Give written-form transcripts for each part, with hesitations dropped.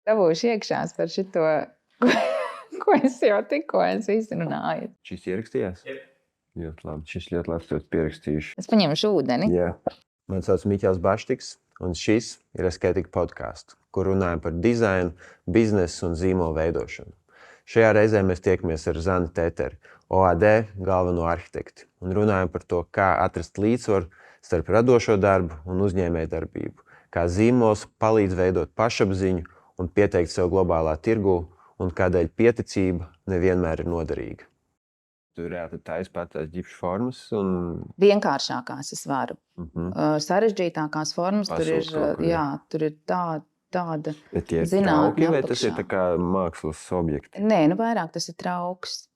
dabūšu iekšās par šito, ko es jau tikko izrunāju. Šis ierakstījās? Ļoti labi. Šis ļoti labs, to pierakstījuši. Es paņemšu ūdeni. Jā. Man sauc Miķels Baštiks, un šis ir Aesthetic podcasts, kur runājam par dizainu, biznesu un zīmolu veidošanu. Šajā reizē mēs tiekamies ar Zani Teteri, OAD galveno arhitekti, un runājam par to, kā atrast līdzsvaru starp radošo darbu un uzņēmējdarbību, kā zīmols palīdz veidot pašapziņu un pieteikt sev globālā tirgū, un kādēļ pieticība nevienmēr ir noderīga. Tu reāli taisi pat tās ģipšu formas un... Vienkāršākās es varu. Sarežģītākās formas tur ir tāda Bet tie ir trauki, vai tas ir tā kā mākslas objekti? Nē, vairāk tas ir trauks.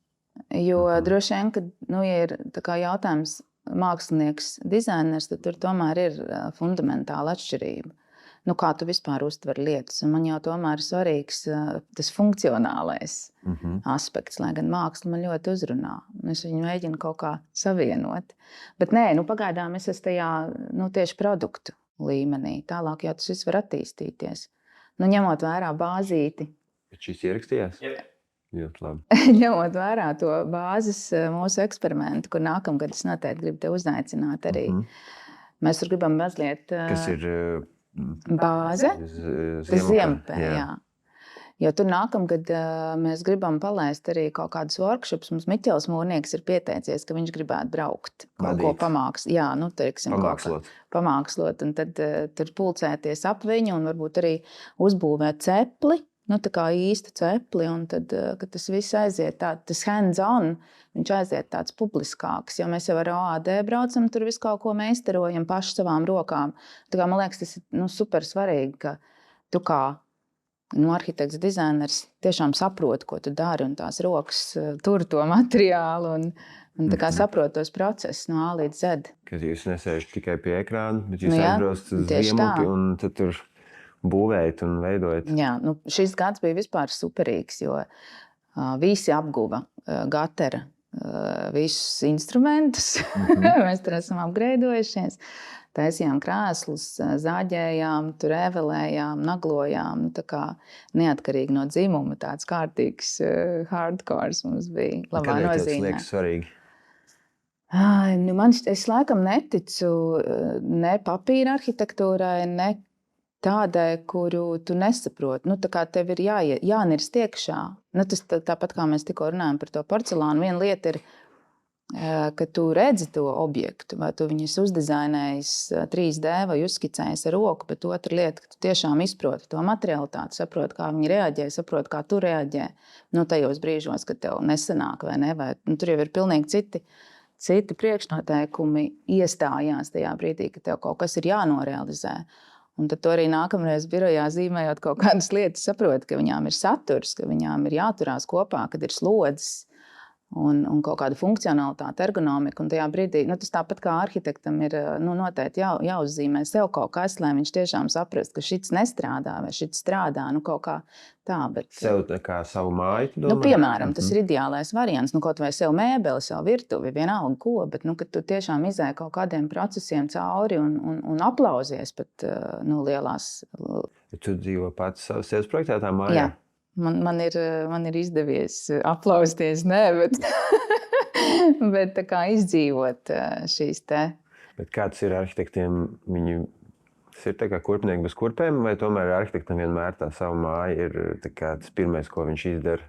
Jo droši vien, kad ja ir tā kā jautājums mākslinieks, dizainers, tad tur tomēr ir fundamentāla atšķirība. Kā tu vispār uztver lietas. Un man jau tomēr ir svarīgs tas funkcionālais aspekts, lai gan māksla man ļoti uzrunā. Es viņu mēģinu kaut kā savienot. Bet nē, pagaidām es esmu tajā tieši produktu līmenī. Tālāk jau tas viss var attīstīties. Ņemot vērā bāzīti. Bet šis ierakstījās? Ļoti labi. Ņemot vērā to bāzes mūsu eksperimentu, kur nākamgad es noteikti gribu te uzaicināt arī. Mēs tur gribam mazliet... Kas ir... Bāze? Ziempe, jā. Jo tur nākamgad mēs gribam palaist arī kaut kādus workshops. Mums Miķels Mūrnieks ir pieteicies, ka viņš gribētu braukt. Kaut ko pamākslot. Jā, pamākslot. Un tad tur pulcēties ap viņu un varbūt arī uzbūvēt cepli. Tā kā īstu cepli. Un tad, kad tas viss aiziet tas hands-on, viņš aiziet tāds publiskāks. Jo mēs jau ar OAD braucam, tur visu kaut ko meistarojam paši savām rokām. Tā kā, man liekas, tas ir super svarīgi, ka tu kā arhitekts, dizainers tiešām saproti, ko tu dari, un tās rokas tur to materiālu un tā kā saproti tos procesus no A līdz Z. Kad jūs nesēžat tikai pie ekrāna, bet jūs aizbraucat uz ziemupi un tad tur būvējat un veidojat. Jā, šis gads bija vispār superīgs, jo visi apguva Gatera visus instrumentus. Mēs tur esam apgreidojušies. Taisījām krēslus, zāģējām, tur evelējām, naglojām. Tā kā neatkarīgi no dzimuma tāds kārtīgs hardcores mums bija labā nozīmē. Kādēļ tas liekas svarīgi? Es laikam neticu ne papīra arhitektūrai, ne tādai, kuru tu nesaproti. Tā kā tev ir jānirst iekšā. Tas tāpat kā mēs tikko runājam par to porcelānu. Viena lieta ir, ka tu redzi to objektu, vai tu viņus uzdizainējis 3D vai uzskicējis ar roku, bet otra lieta, ka tu tiešām izproti to materialitāti, saproti, kā viņi reaģē, saproti, kā tu reaģē. Tajos brīžos, kad tev nesanāk vai ne, vai tur jau ir pilnīgi citi priekšnoteikumi iestājās tajā brīdī, ka tev kaut kas ir jānorealizē. Un tad to arī nākamreiz birojā zīmējot kaut kādas lietas, saproti, ka viņām ir saturs, ka viņām ir jāturās kopā, kad ir slodzes un kaut kāda funkcionalitāte, ergonomika. Un tajā brīdī, tas tāpat kā arhitektam ir noteikti jāuzzīmē sev kaut kas, lai viņš tiešām saprast, ka šits nestrādā vai šits strādā, kaut kā tā. Bet, sev kā savu māju, tu domā? Piemēram, tas ir ideālais variants, kaut vai sev mēbeli, sev virtuvi, vienalga ko, bet, kad tu tiešām izēji kaut kādiem procesiem cauri un aplauzies pat, lielās. Tu dzīvo pats sevis projektētā mājā? Jā. Man ir izdevies aplausties, bet tā kā izdzīvot šīs te. Bet kāds ir arhitektiem, tas ir tā kā kurpnieki bez kurpēm, vai tomēr arhitektam vienmēr tā savu māju ir tā kā tas pirmais, ko viņš izdara?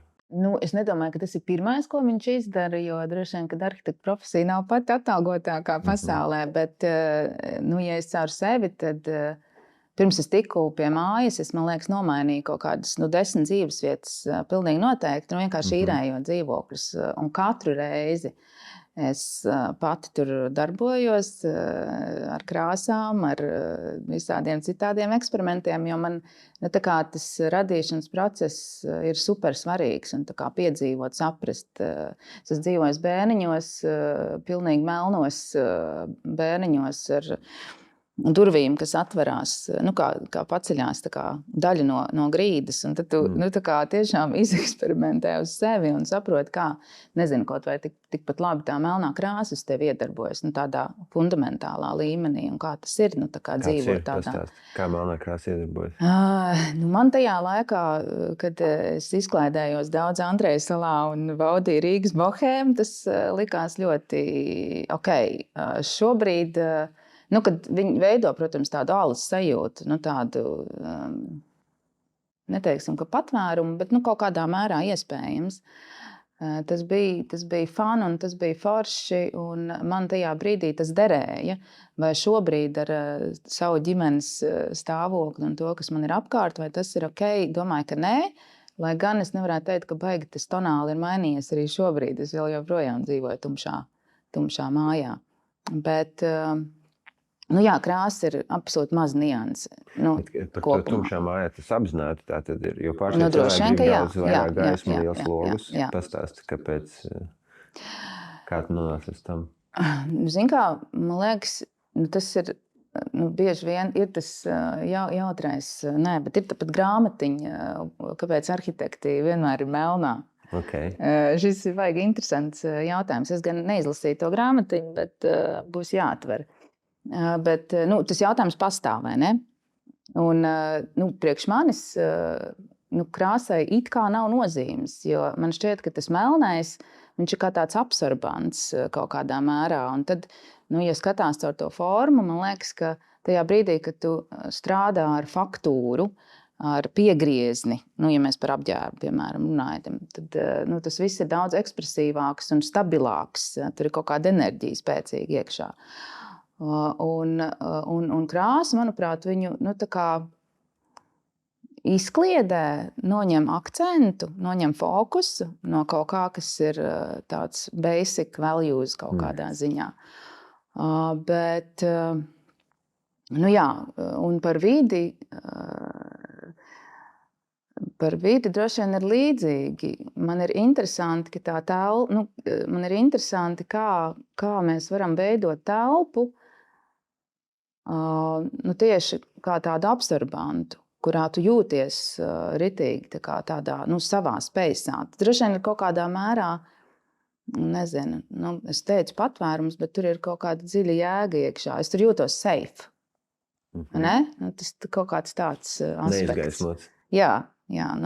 Es nedomāju, ka tas ir pirmais, ko viņš izdara, jo droši vien, kad arhitekta profesija nav pati atalgotākā pasaulē, bet, ja es caur sevi, tad pirms es tiku pie mājas, man liekas, nomainīju kaut kādas 10 dzīves vietas, pilnīgi noteikti, vienkārši īrējot dzīvokļus. Un katru reizi es pati tur darbojos ar krāsām, ar visādiem citādiem eksperimentiem, jo man tas radīšanas process ir super svarīgs un piedzīvot, saprast. Es esmu dzīvojis bērniņos, pilnīgi melnos bērniņos ar durvīm, kas atverās, kā paceļās tā kā daļa no grīdas, un tad tu tā kā tiešām izeksperimentē uz sevi un saproti, kā, nezinu, kaut vai tikpat labi tā melnā krāsa uz tevi iedarbojas, tādā fundamentālā līmenī, un kā tas ir, tā kā dzīvot tādā. Kā melnā krāsa iedarbojas? Man tajā laikā, kad es izklaidējos daudz Andreja salā un baudīju Rīgas bohēmu, tas likās ļoti ok. Šobrīd, kad viņi veido, protams, tādu alas sajūtu, tādu, neteiksim, ka patvērumu, bet kaut kādā mērā iespējams. Tas bija fun un tas bija forši, un man tajā brīdī tas derēja. Vai šobrīd ar savu ģimenes stāvokli un to, kas man ir apkārt, vai tas ir ok? Domāju, ka nē. Lai gan es nevarētu teikt, ka baigi tas tonāli ir mainījies arī šobrīd. Es vēl joprojām dzīvoju tumšā mājā. Bet krāsa ir absolūti maz nianses. Par to tumšā mājā tas apzināti tā tad ir. Jo pārsvarā cilvēki grib daudz vairāk gaismu, liels logus. Pastāsti, kāpēc, kā tu nonāci līdz tam? Zini kā, man liekas, tas ir, bieži vien ir tas jautrais, bet ir tāpat grāmatiņa, kāpēc arhitekti vienmēr ir melnā. Okay. Šis ir vajag interesants jautājums. Es gan neizlasīju to grāmatiņu, bet būs jāatver. Bet tas jautājums pastāv, vai ne? Un priekš manis krāsai it kā nav nozīmes, jo man šķiet, ka tas melnais, viņš ir kā tāds absorbants kaut kādā mērā. Un tad, ja skatās caur to formu, man liekas, ka tajā brīdī, kad tu strādā ar faktūru, ar piegriezni, ja mēs par apģērbu, piemēram, runājam, tad tas viss ir daudz ekspresīvāks un stabilāks. Tur ir kaut kāda enerģija spēcīga iekšā. Un krāsa, manuprāt, viņu tā kā izkliedē, noņem akcentu, noņem fokusu no kaut kā, kas ir tāds basic values kaut kādā ziņā. Bet, un par vidi droši vien ir līdzīgi. Man ir interesanti, ka tā telpa, man ir interesanti, kā mēs varam veidot telpu, tieši kā tādu absorbantu, kurā tu jūties ritīgi tādā savā spējā. Droši vien ir kaut kādā mērā, nezinu, es teicu patvērums, bet tur ir kaut kāda dziļa jēga iekšā. Es tur jūtos safe. Ne? Tas kaut kāds tāds aspekts. Neizgaismots. Jā,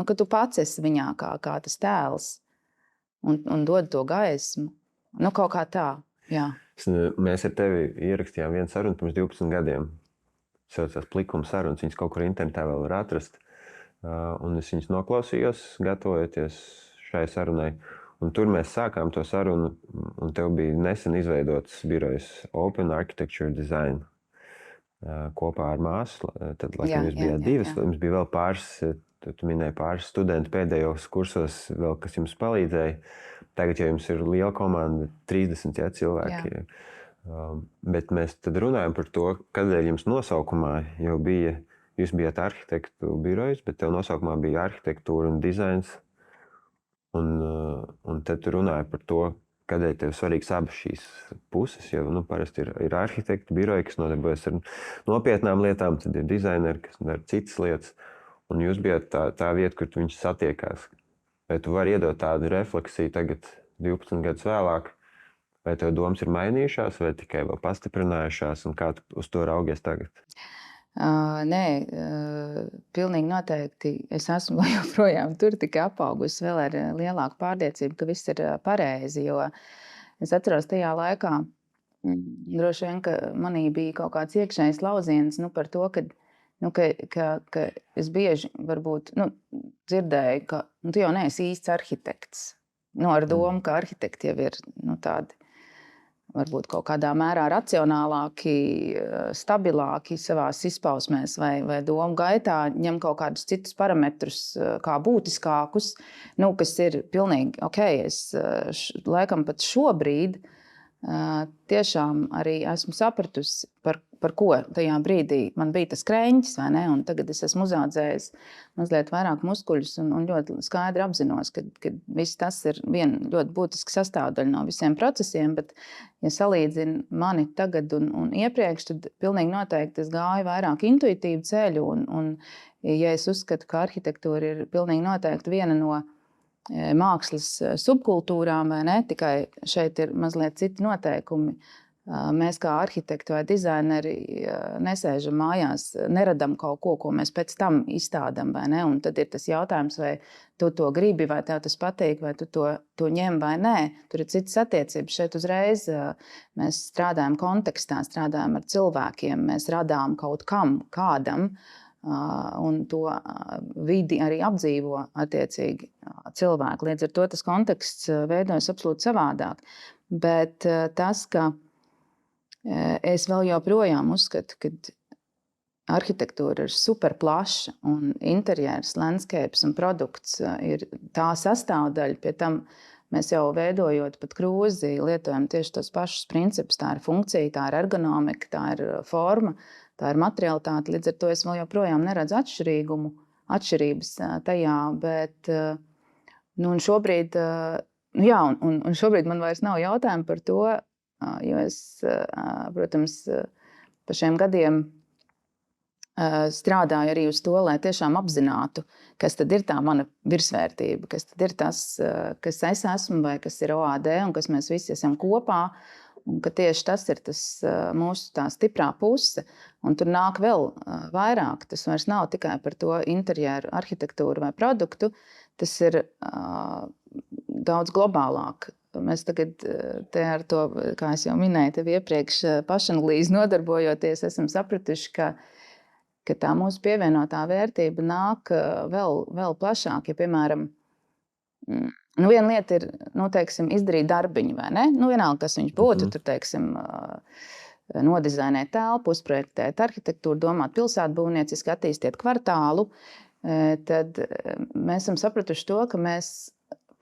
ka tu pats esi viņā kā tas tēls un dod to gaismu. Kaut kā tā, jā. Mēs ar tevi ierakstījām vienu sarunu pirms 12 gadiem. Saucās Plikuma sarunas, viņas kaut kur internetā vēl var atrast. Un es viņas noklausījos, gatavojoties šai sarunai. Un tur mēs sākām to sarunu, un tev bija nesen izveidots birojs Open Architecture Design kopā ar māsu. Tad, laikam, jūs bijāt divas, jums bija vēl pāris, tu minēji pāris studenti pēdējos kursos, vēl, kas jums palīdzēja. Tagad jau jums ir liela komanda, 30 cilvēki. Bet mēs tad runājam par to, kādēļ jums nosaukumā jau bija, jūs bijāt arhitektu birojas, bet tev nosaukumā bija arhitektūra un dizains. Un tad tu runāji par to, kādēļ tev svarīgs abas šīs puses, jo parasti ir arhitektu biroja, kas nodarbojas ar nopietnām lietām, tad ir dizaineri, kas dara citas lietas. Un jūs bijāt tā vieta, kur viņš satiekās. Vai tu vari iedot tādu refleksiju tagad 12 gadus vēlāk, vai tev domas ir mainījušās, vai tikai vēl pastiprinājušās, un kā tu uz to raugies tagad? Nē, pilnīgi noteikti. Es esmu joprojām tur tikai apaugusi vēl ar lielāku pārliecību, ka viss ir pareizi, jo es atceros tajā laikā, droši vien, ka manī bija kaut kāds iekšējs lauziens par to, ka es bieži varbūt dzirdēju, ka tu jau neesi īsts arhitekts. Ar domu, ka arhitekti jau ir tādi varbūt kaut kādā mērā racionālāki, stabilāki savās izpausmēs vai domu gaitā, ņem kaut kādus citus parametrus kā būtiskākus, kas ir pilnīgi ok. Es laikam pat šobrīd tiešām arī esmu sapratusi, par par ko tajā brīdī man bija tas krēņķis, vai ne? Un tagad es esmu uzaudzējis mazliet vairāk muskuļus un ļoti skaidri apzinos, ka viss tas ir viena ļoti būtiska sastāvdaļa no visiem procesiem, bet, ja salīdzinu mani tagad un iepriekš, tad pilnīgi noteikti es gāju vairāk intuitīvu ceļu, un ja es uzskatu, ka arhitektūra ir pilnīgi noteikti viena no mākslas subkultūrām, vai ne? Tikai šeit ir mazliet citi noteikumi. Mēs kā arhitekti vai dizaineri nesēžam mājās, neradam kaut ko, ko mēs pēc tam izstādām, vai ne? Un tad ir tas jautājums, vai tu to gribi, vai tev tas patīk, vai tu to ņem vai nē. Tur ir citas attiecības. Šeit uzreiz mēs strādājam kontekstā, strādājam ar cilvēkiem, mēs radām kaut kam, kādam, un to vidi arī apdzīvo attiecīgi cilvēki. Līdz ar to tas konteksts veidojas absolūti savādāk. Bet tas, ka es vēl joprojām uzskatu, ka arhitektūra ir super plaša un interjers, landscapes un produkts ir tā sastāvdaļa. Pie tam mēs jau veidojot pat krūzi, lietojam tieši tos pašus principus. Tā ir funkcija, tā ir ergonomika, tā ir forma, tā ir materialitāte. Līdz ar to es vēl joprojām neredzu atšķirības tajā, bet un šobrīd, un šobrīd man vairs nav jautājumu par to, jo es, protams, pa šiem gadiem strādāju arī uz to, lai tiešām apzinātu, kas tad ir tā mana virsvērtība, kas tad ir tas, kas es esmu vai kas ir OAD un kas mēs visi esam kopā, un ka tieši tas ir tas mūsu tā stiprā puse. Un tur nāk vēl vairāk. Tas vairs nav tikai par to interjeru, arhitektūru vai produktu, tas ir daudz globālāk. Mēs tagad te ar to, kā es jau minēju tev iepriekš, pašanalīzi nodarbojoties, esam sapratuši, ka tā mūsu pievienotā vērtība nāk vēl plašāk. Ja, piemēram, viena lieta ir, teiksim, izdarīt darbiņu, vai ne? Vienalga, kas viņš būtu, tur, teiksim, nodizainēt telpu, uzprojektēt arhitektūru, domāt pilsētbūvnieciski, attīstīt kvartālu, tad mēs esam sapratuši to, ka mēs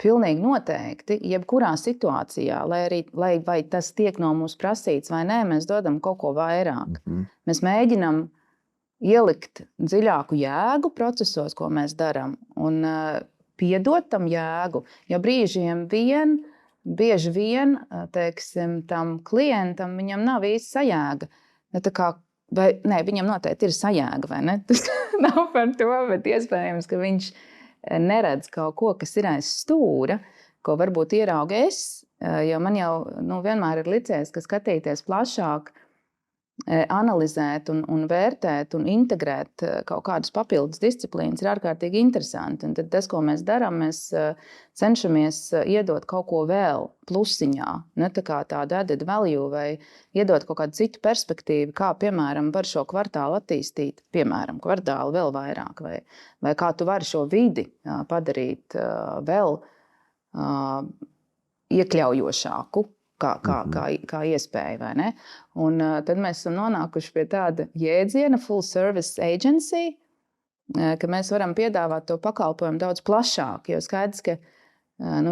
pilnīgi noteikti, jebkurā situācijā, lai vai tas tiek no mums prasīts vai nē, mēs dodam kaut ko vairāk. Mēs mēģinam ielikt dziļāku jēgu procesos, ko mēs darām, un piedot tam jēgu, jo bieži vien, teiksim, tam klientam viņam nav īsti sajēga. Viņam noteikti ir sajēga, vai ne? Tas nav par to, bet iespējams, ka viņš neredz kaut ko, kas ir aiz stūra, ko varbūt ierauga es, jo man jau vienmēr ir licies, ka skatīties plašāk, analizēt un vērtēt un integrēt kaut kādas papildus disciplīnas ir ārkārtīgi interesanti. Un tad tas, ko mēs darām, mēs cenšamies iedot kaut ko vēl plusiņā, tā kā tādu added value, vai iedot kaut kādu citu perspektīvu, kā, piemēram, var šo kvartālu attīstīt, piemēram, kvartālu vēl vairāk, vai kā tu vari šo vidi padarīt vēl iekļaujošāku, kā iespēja, vai ne? Un tad mēs esam nonākuši pie tāda jēdziena full service agency, ka mēs varam piedāvāt to pakalpojumu daudz plašāk, jo skaidrs, ka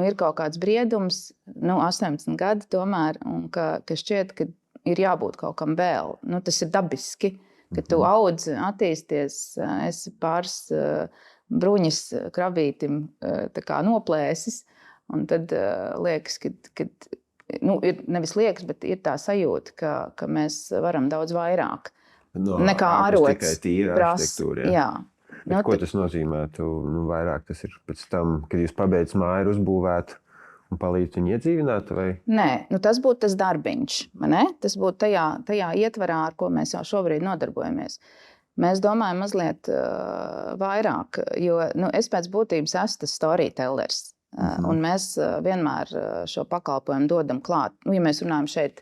ir kaut kāds briedums, 18 gadi tomēr, un ka šķiet, ka ir jābūt kaut kam vēl. Tas ir dabiski, ka tu audzi, attīsties, esi pāris bruņas kravītim tā kā noplēsis, un tad liekas, ka ir nevis liekas, bet ir tā sajūta, ka mēs varam daudz vairāk nekā arots. Tikai tīra arhitektūra. Jā. Ko tas nozīmētu? Vairāk tas ir pēc tam, kad jūs pabeidz māju ir uzbūvēt un palīdz viņu iedzīvināt? Vai? Nē, tas būtu tas darbiņš. Ne? Tas būtu tajā ietvarā, ar ko mēs jau šobrīd nodarbojamies. Mēs domājam mazliet vairāk, jo es pēc būtības esmu tas storytellers. Un mēs vienmēr šo pakalpojumu dodam klāt. Ja mēs runājam šeit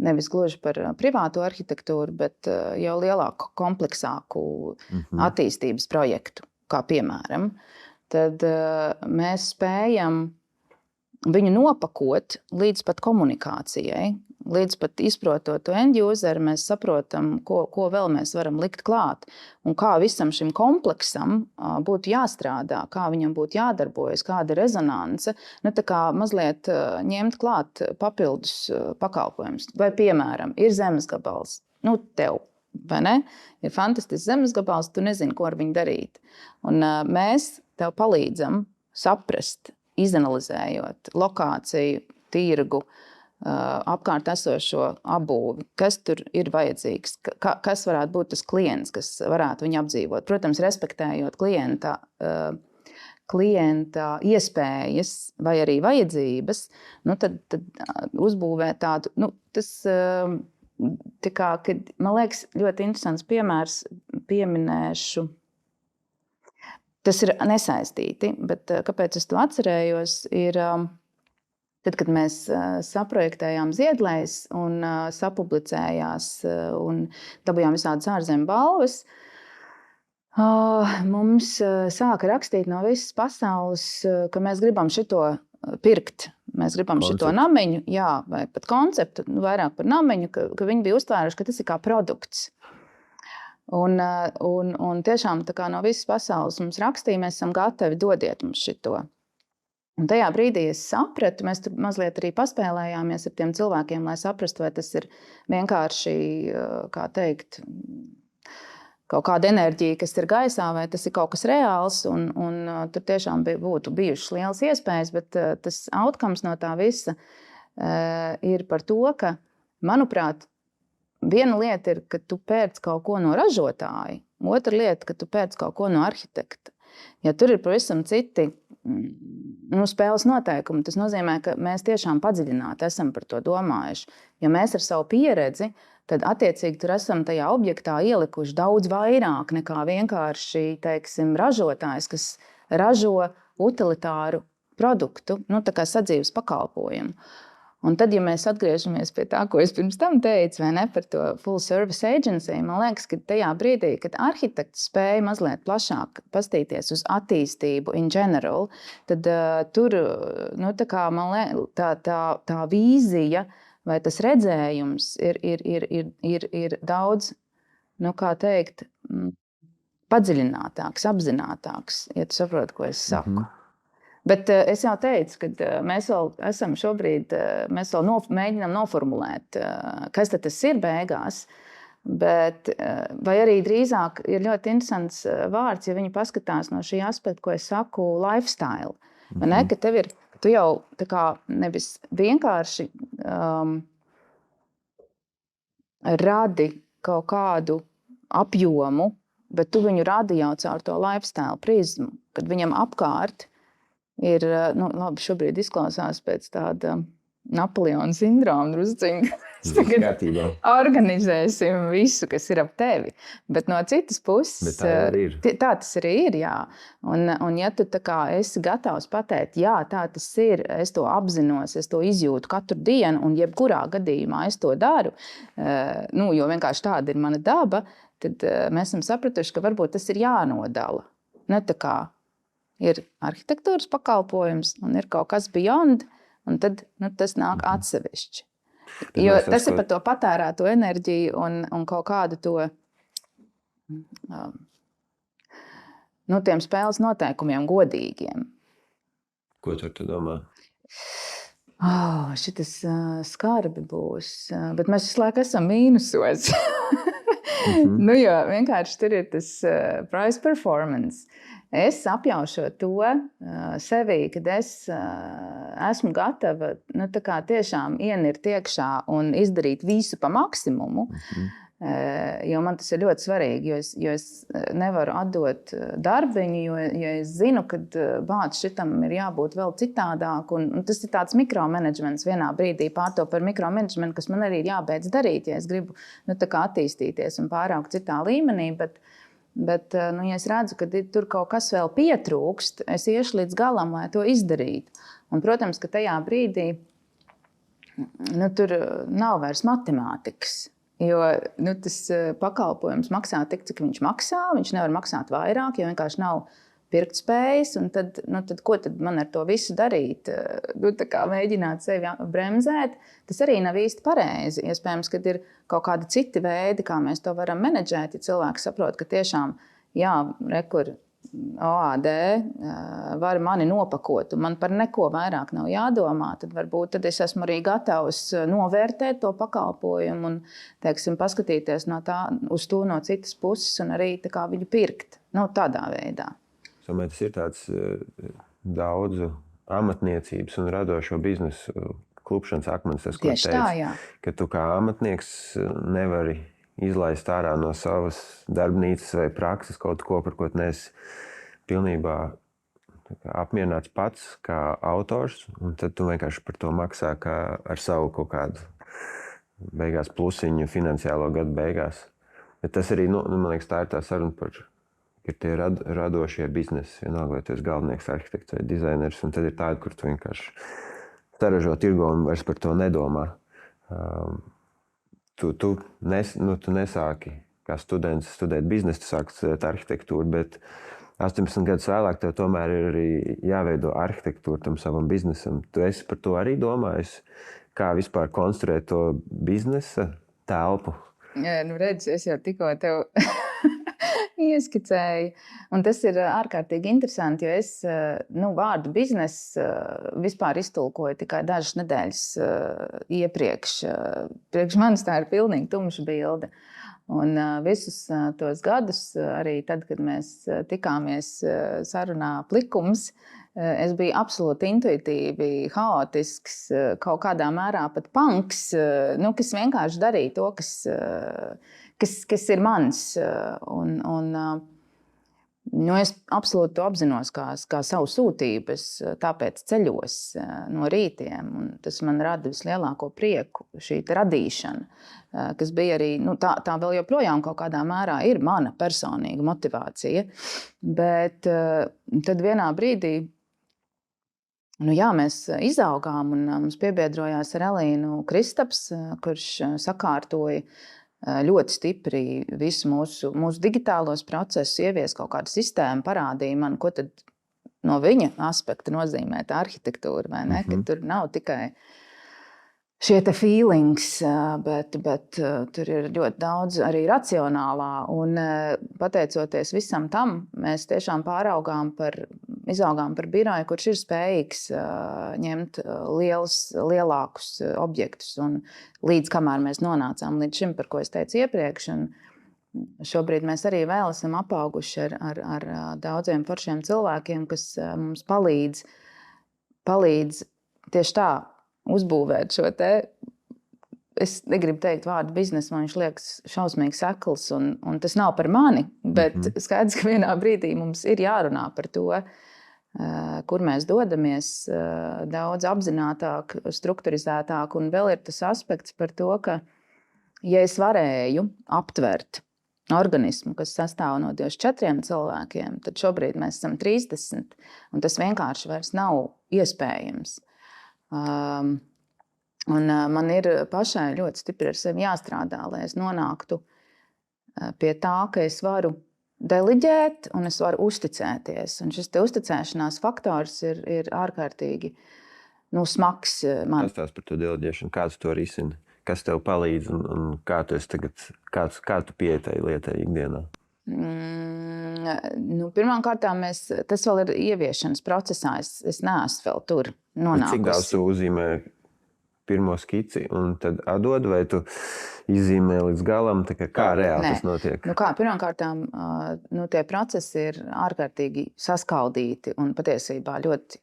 nevis gluži par privāto arhitektūru, bet jau lielāku, kompleksāku attīstības projektu, kā piemēram, tad mēs spējam viņu nopakot līdz pat komunikācijai, līdz pat izprotot to end user, mēs saprotam, ko vēl mēs varam likt klāt un kā visam šim kompleksam būtu jāstrādā, kā viņam būtu jādarbojas, kāda ir rezonance. Tā kā mazliet ņemt klāt papildus pakalpojumus. Vai, piemēram, ir zemes gabals. tev, vai ne? Ir fantastisks zemes gabals, tu nezini, ko ar viņu darīt. Un mēs tev palīdzam saprast, izanalizējot lokāciju, tirgu, apkārt esošo apbūvi, kas tur ir vajadzīgs, kas varētu būt tas klients, kas varētu viņu apdzīvot. Protams, respektējot klienta iespējas vai arī vajadzības, tad uzbūvēt tādu, tas kad, man liekas, ļoti interesants piemērs pieminēšu. Tas ir nesaistīti, bet kāpēc es to atcerējos, ir tad, kad mēs saprojektējām Ziedlējs un sapublicējās un dabūjām visādas ārzemju balvas, mums sāka rakstīt no visas pasaules, ka mēs gribam šito pirkt. Mēs gribam šito namiņu, jā, vai pat konceptu, vairāk par namiņu, ka viņi bija uztvēruši, ka tas ir kā produkts. Un tiešām tā kā no visas pasaules mums rakstīja, mēs esam gatavi, dodiet mums šito. Un tajā brīdī es sapratu, mēs tur mazliet arī paspēlējāmies ar tiem cilvēkiem, lai saprastu, vai tas ir vienkārši, kā teikt, kaut kāda enerģija, kas ir gaisā, vai tas ir kaut kas reāls, un tur tiešām būtu bijušas lielas iespējas, bet tas outcomes no tā visa ir par to, ka, manuprāt, viena lieta ir, ka tu pērc kaut ko no ražotāja, otra lieta, ka tu pērc kaut ko no arhitekta. Ja tur ir pavisam citi spēles noteikumi, tas nozīmē, ka mēs tiešām padziļināti esam par to domājuši. Ja mēs ar savu pieredzi, tad attiecīgi tur esam tajā objektā ielikuši daudz vairāk nekā vienkārši, teiksim, ražotājs, kas ražo utilitāru produktu, tā kā sadzīves pakalpojumu. Un tad, ja mēs atgriežamies pie tā, ko es pirms tam teicu, vai ne, par to full service agency, man liekas, ka tajā brīdī, kad arhitekts spēja mazliet plašāk pastīties uz attīstību in general, tad tur, man liekas, tā vīzija vai tas redzējums ir daudz, kā teikt, padziļinātāks, apzinātāks, ja tu saproti, ko es saku. Bet es jau teicu, ka mēs vēl esam šobrīd, mēs vēl mēģinām noformulēt, kas tad tas ir beigās, bet vai arī drīzāk ir ļoti interesants vārds, ja viņi paskatās no šī aspekta, ko es saku, lifestyle. Vai ne? Ka tev ir, tu jau tā kā nevis vienkārši radi kaut kādu apjomu, bet tu viņu radi jau caur to lifestyle prizmu, kad viņam apkārt ir, labi, šobrīd izklausās pēc tāda Napoleona sindroma drusciņa. Organizēsim visu, kas ir ap tevi. Bet no citas puses, tā tas arī ir, jā. Un ja tu tā kā esi gatavs pateikt, jā, tā tas ir, es to apzinos, es to izjūtu katru dienu, un jebkurā gadījumā es to daru, jo vienkārši tāda ir mana daba, tad mēs esam sapratuši, ka varbūt tas ir jānodala. Tā kā ir arhitektūras pakalpojums un ir kaut kas beyond, un tad tas nāk atsevišķi. Jo tas ir par to patērēto enerģiju un kaut kādu to tiem spēles noteikumiem godīgiem. Ko tu domā? Šitas skarbi būs, bet mēs visu laiku esam mīnusos. Jo vienkārši tur ir tas price performance. Es apjaušot to sevī, kad es esmu gatava tiešām ienirt iekšā un izdarīt visu pa maksimumu, jo man tas ir ļoti svarīgi, jo es nevaru atdot darbiņu, jo es zinu, ka šitam ir jābūt vēl citādāk, un tas ir tāds mikromanagements vienā brīdī pārto par mikromanagementu, kas man arī ir jābeidz darīt, ja es gribu attīstīties un pāraugt citā līmenī, bet ja es redzu, ka tur kaut kas vēl pietrūkst, es iešu līdz galam, lai to izdarītu. Un, protams, ka tajā brīdī tur nav vairs matemātikas, jo tas pakalpojums maksā tik, cik viņš maksā, viņš nevar maksāt vairāk, jo vienkārši nav pirktspējas, un tad ko tad man ar to visu darīt? Tā kā mēģināt sevi bremzēt, tas arī nav īsti pareizi. Iespējams, ka ir kaut kādi citi veidi, kā mēs to varam menedžēt, ja cilvēks saprot, ka tiešām, jā, rekur, OAD var mani nopakot, un man par neko vairāk nav jādomā, tad es esmu arī gatavs novērtēt to pakalpojumu un, teiksim, paskatīties uz to no citas puses un arī tā kā viņu pirkt. Tādā veidā. Tomēr tas ir tāds daudzu amatniecības un radošo biznesu klupšanas akmens, tas, ko Tieši tā, jā. Ka tu kā amatnieks nevari izlaist ārā no savas darbnīcas vai prakses kaut ko, par ko tu neesi pilnībā apmierināts pats kā autors, un tad tu vienkārši par to maksā kā ar savu kaut kādu beigās plusiņu finansiālo gadu beigās. Bet tas arī, man liekas, tā ir tā saruna par ir tie radošie biznesi, vienalga, vai tu esi galvenieks, arhitekts vai dizainers, un tad ir tādi, kur tu vienkārši saražo tirgo un vairs par to nedomā. Tu nesāki kā students studēt biznesu, tu sāki studēt arhitektūru, bet 18 gadus vēlāk tev tomēr ir arī jāveido arhitektūra tam savam biznesam. Tu esi par to arī domājis, kā vispār konstruēt to biznesa telpu? Jā, redz, es jau tikko tev ieskicēju, un tas ir ārkārtīgi interesanti, jo es vārdu bizness vispār iztulkoju tikai dažas nedēļas iepriekš. Priekš manis tā ir pilnīgi tumša bilde. Un visus tos gadus, arī tad, kad mēs tikāmies sarunā plikums, es biju absolūti intuitīvi, haotisks, kaut kādā mērā pat punks, kas vienkārši darīja to, kas ir mans. Es absolūti apzinos kā savu sūtību, es tāpēc ceļos no rītiem, un tas man rada vislielāko prieku, šī radīšana, kas bija arī, tā vēl joprojām kaut kādā mērā ir mana personīga motivācija, bet tad vienā brīdī, mēs izaugām, un mums piebiedrojās ar Elīnu Kristaps, kurš sakārtoja ļoti stipri visu mūsu digitālos procesus, ievies kaut kādu sistēmu, parādīja man, ko tad no viņa aspekta nozīmē tā arhitektūra, vai ne? Ka tur nav tikai šie te feelings, bet tur ir ļoti daudz arī racionālā, un pateicoties visam tam, mēs tiešām izaugām par biroju, kurš ir spējīgs ņemt lielākus objektus, un līdz kamēr mēs nonācām līdz šim, par ko es teicu iepriekš, un šobrīd mēs arī vēl esam apauguši ar daudziem foršiem cilvēkiem, kas mums palīdz tieši tā uzbūvēt šo te, es negribu teikt vārdu biznesu, man viņš liekas šausmīgi sekls, un tas nav par mani, bet skaidrs, ka vienā brīdī mums ir jārunā par to, kur mēs dodamies daudz apzinātāk, strukturizētāk, un vēl ir tas aspekts par to, ka, ja es varēju aptvert organismu, kas sastāv no 24 cilvēkiem, tad šobrīd mēs esam 30, un tas vienkārši vairs nav iespējams. Man ir pašai ļoti stipri ar sevi jāstrādā, lai es nonāktu pie tā, ka es varu deliģēt un es varu uzticēties. Un šis te uzticēšanās faktors ir ārkārtīgi smags man. Pastāst par to deliģēšanu, kā tu to risini, kas tev palīdz un kā tu esi tagad, kā tu pieeji tai lietai ikdienā? Pirmkārt, tas vēl ir ieviešanas procesā, es neesmu vēl tur nonākusi. Cik daudz tu uzzīmē pirmo skici un tad atdod, vai tu izzīmē līdz galam, kā reāli tas notiek? Pirmkārt, tie procesi ir ārkārtīgi saskaldīti un patiesībā ļoti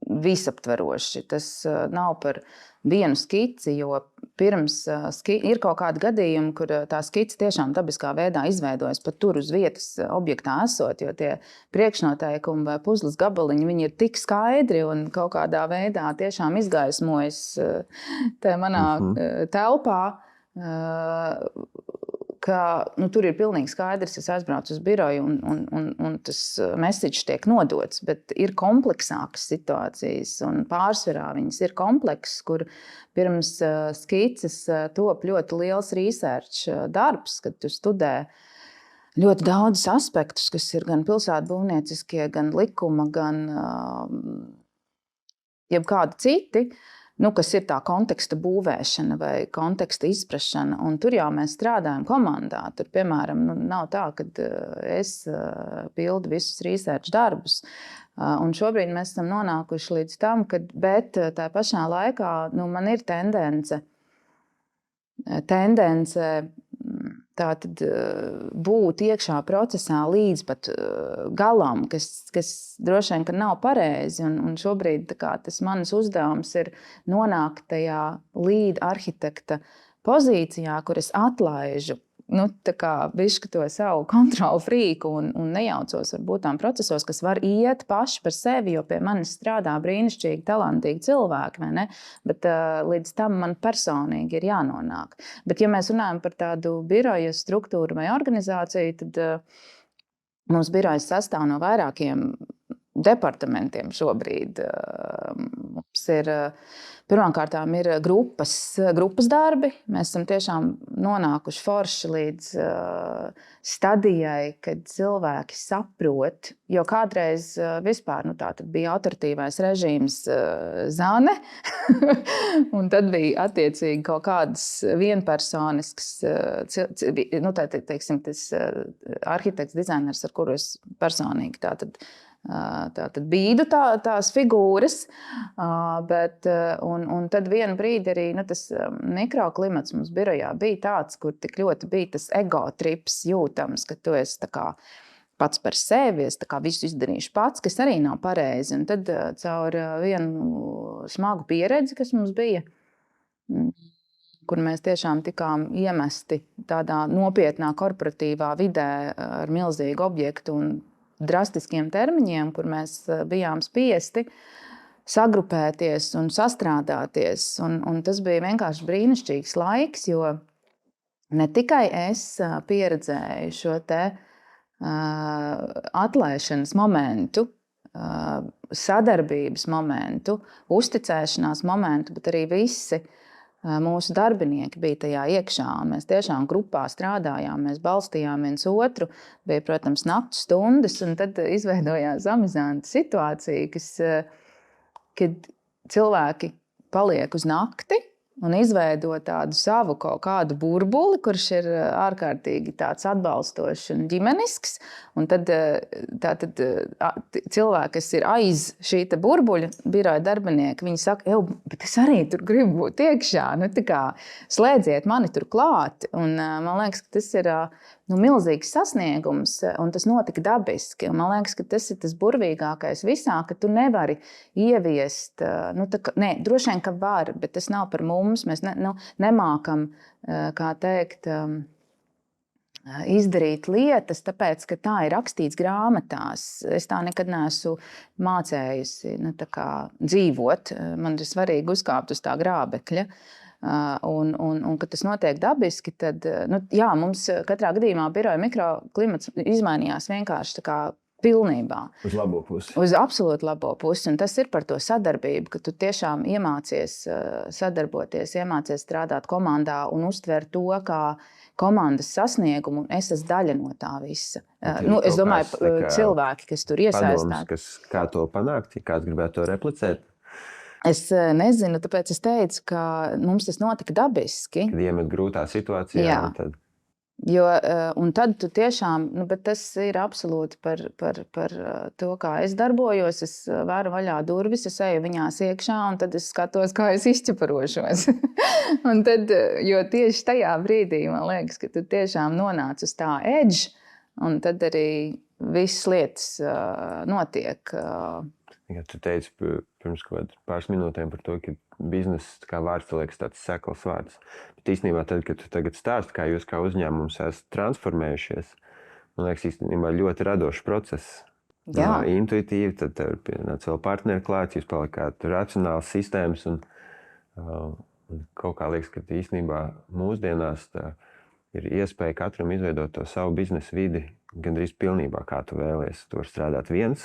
visaptveroši. Tas nav par vienu skici, jo pirms ir kaut kādi gadījumi, kur tā skica tiešām dabiskā veidā izveidojas pat tur uz vietas objektā esot, jo tie priekšnoteikumi vai puzles gabaliņi, viņi ir tik skaidri un kaut kādā veidā tiešām izgaismojas tajā manā telpā, ka tur ir pilnīgi skaidrs, es aizbraucu uz biroju un tas message tiek nodots, bet ir kompleksākas situācijas un pārsvarā viņas ir komplekss, kur pirms skices top ļoti liels research darbs, kad tu studē ļoti daudzus aspektus, kas ir gan pilsētbūvnieciskie, gan likuma, gan jebkādi citi. kas ir tā konteksta būvēšana vai konteksta izprašana. Un tur jau mēs strādājam komandā. Tur, piemēram, nav tā, ka es pildu visus research darbus. Un šobrīd mēs esam nonākuši līdz tam, bet tā pašā laikā man ir tendence tātad būt iekšā procesā līdz pat galam, kas droši vien, ka nav pareizi. Un šobrīd tas mans uzdevums ir nonākt tajā līd arhitekta pozīcijā, kur es atlaižu bišķi to savu kontrolu frīku un nejaucos varbūt tām procesos, kas var iet paši par sevi, jo pie manis strādā brīnišķīgi, talantīgi cilvēki, vai ne? Bet līdz tam man personīgi ir jānonāk. Bet ja mēs runājam par tādu biroja struktūru vai organizāciju, tad mums birojas sastāv no vairākiem departamentiem šobrīd. Mums ir pirmkārtām ir grupas darbi. Mēs esam tiešām nonākuši forši līdz stadijai, kad cilvēki saprot, jo kādreiz vispār bija autoritīvais režīms zane, un tad bija attiecīgi kaut kādas vienpersoniskas, teiksim, tas arhitekts, dizainers, ar kuru es personīgi tātad bīdu tās figūras, bet un tad vienu brīdi arī tas mikroklimats mums birojā bija tāds, kur tik ļoti bija tas ego trips jūtams, ka tu esi pats par sevi, es visu izdarīšu pats, kas arī nav pareizi. Un tad caur vienu smagu pieredzi, kas mums bija, kur mēs tiešām tikām iemesti tādā nopietnā korporatīvā vidē ar milzīgu objektu un drastiskiem termiņiem, kur mēs bijām spiesti sagrupēties un sastrādāties. Un tas bija vienkārši brīnišķīgs laiks, jo ne tikai es pieredzēju šo atlaišanas momentu, sadarbības momentu, uzticēšanās momentu, bet arī visi mūsu darbinieki bija tajā iekšā. Mēs tiešām grupā strādājām, mēs balstījām viens otru. Bija, protams, nakts stundas, un tad izveidojās amizanta situācija, kad cilvēki paliek uz nakti un izveido tādu savu kaut kādu burbuli, kurš ir ārkārtīgi tāds atbalstošs un ģimenisks. Un tad cilvēki, kas ir aiz šī burbuļa, biroja darbinieki, viņi saka, bet es arī tur gribu būt iekšā. Slēdziet mani tur klāt. Un man liekas, ka tas ir milzīgs sasniegums, un tas notika dabiski. Un man liekas, ka tas ir tas burvīgākais visā, ka tu nevari ieviest, droši vien, ka var, bet tas nav par mums. Mēs nemākam, kā teikt, izdarīt lietas, tāpēc, ka tā ir rakstīts grāmatās. Es tā nekad neesmu mācējusi dzīvot. Man ir svarīgi uzkāpt uz tā grābekļa. Un kad tas notiek dabiski, tad mums katrā gadījumā biroja mikroklimats izmainījās vienkārši pilnībā. Uz labo pusi. Uz absolūti labo pusi. Un tas ir par to sadarbību, ka tu tiešām iemācies sadarboties, iemācies strādāt komandā un uztvert to kā komandas sasniegumu, un es esmu daļa no tā visa. Es domāju, cilvēki, kas tur iesaistās. Kā to panākt, ja kāds gribētu to replicēt? Es nezinu, tāpēc es teicu, ka mums tas notika dabiski. Kad iemet grūtā situācijā. Un tad tu tiešām, bet tas ir absolūti par to, kā es darbojos. Es vēru vaļā durvis, es eju viņās iekšā, un tad es skatos, kā es izķeparošos. Un tad, jo tieši tajā brīdī, man liekas, ka tu tiešām nonāc uz tā edge, un tad arī visas lietas notiek. Ja tu teici pirms pāris minūtēm par to, ka bizness kā vārds liekas tāds sekls vārds. Bet īstenībā tad, kad tu tagad stāsti, kā jūs kā uzņēmums esat transformējušies, man liekas īstenībā ļoti radošs process. Jā. Intuitīvi, tad tev ir pienāca vēl partneri klāt, jūs palikāt racionāls sistēmas un kaut kā liekas, ka īstenībā mūsdienās ir iespēja katram izveidot to savu biznesa vidi gandrīz pilnībā, kā tu vēlies. Tu vari strādāt viens,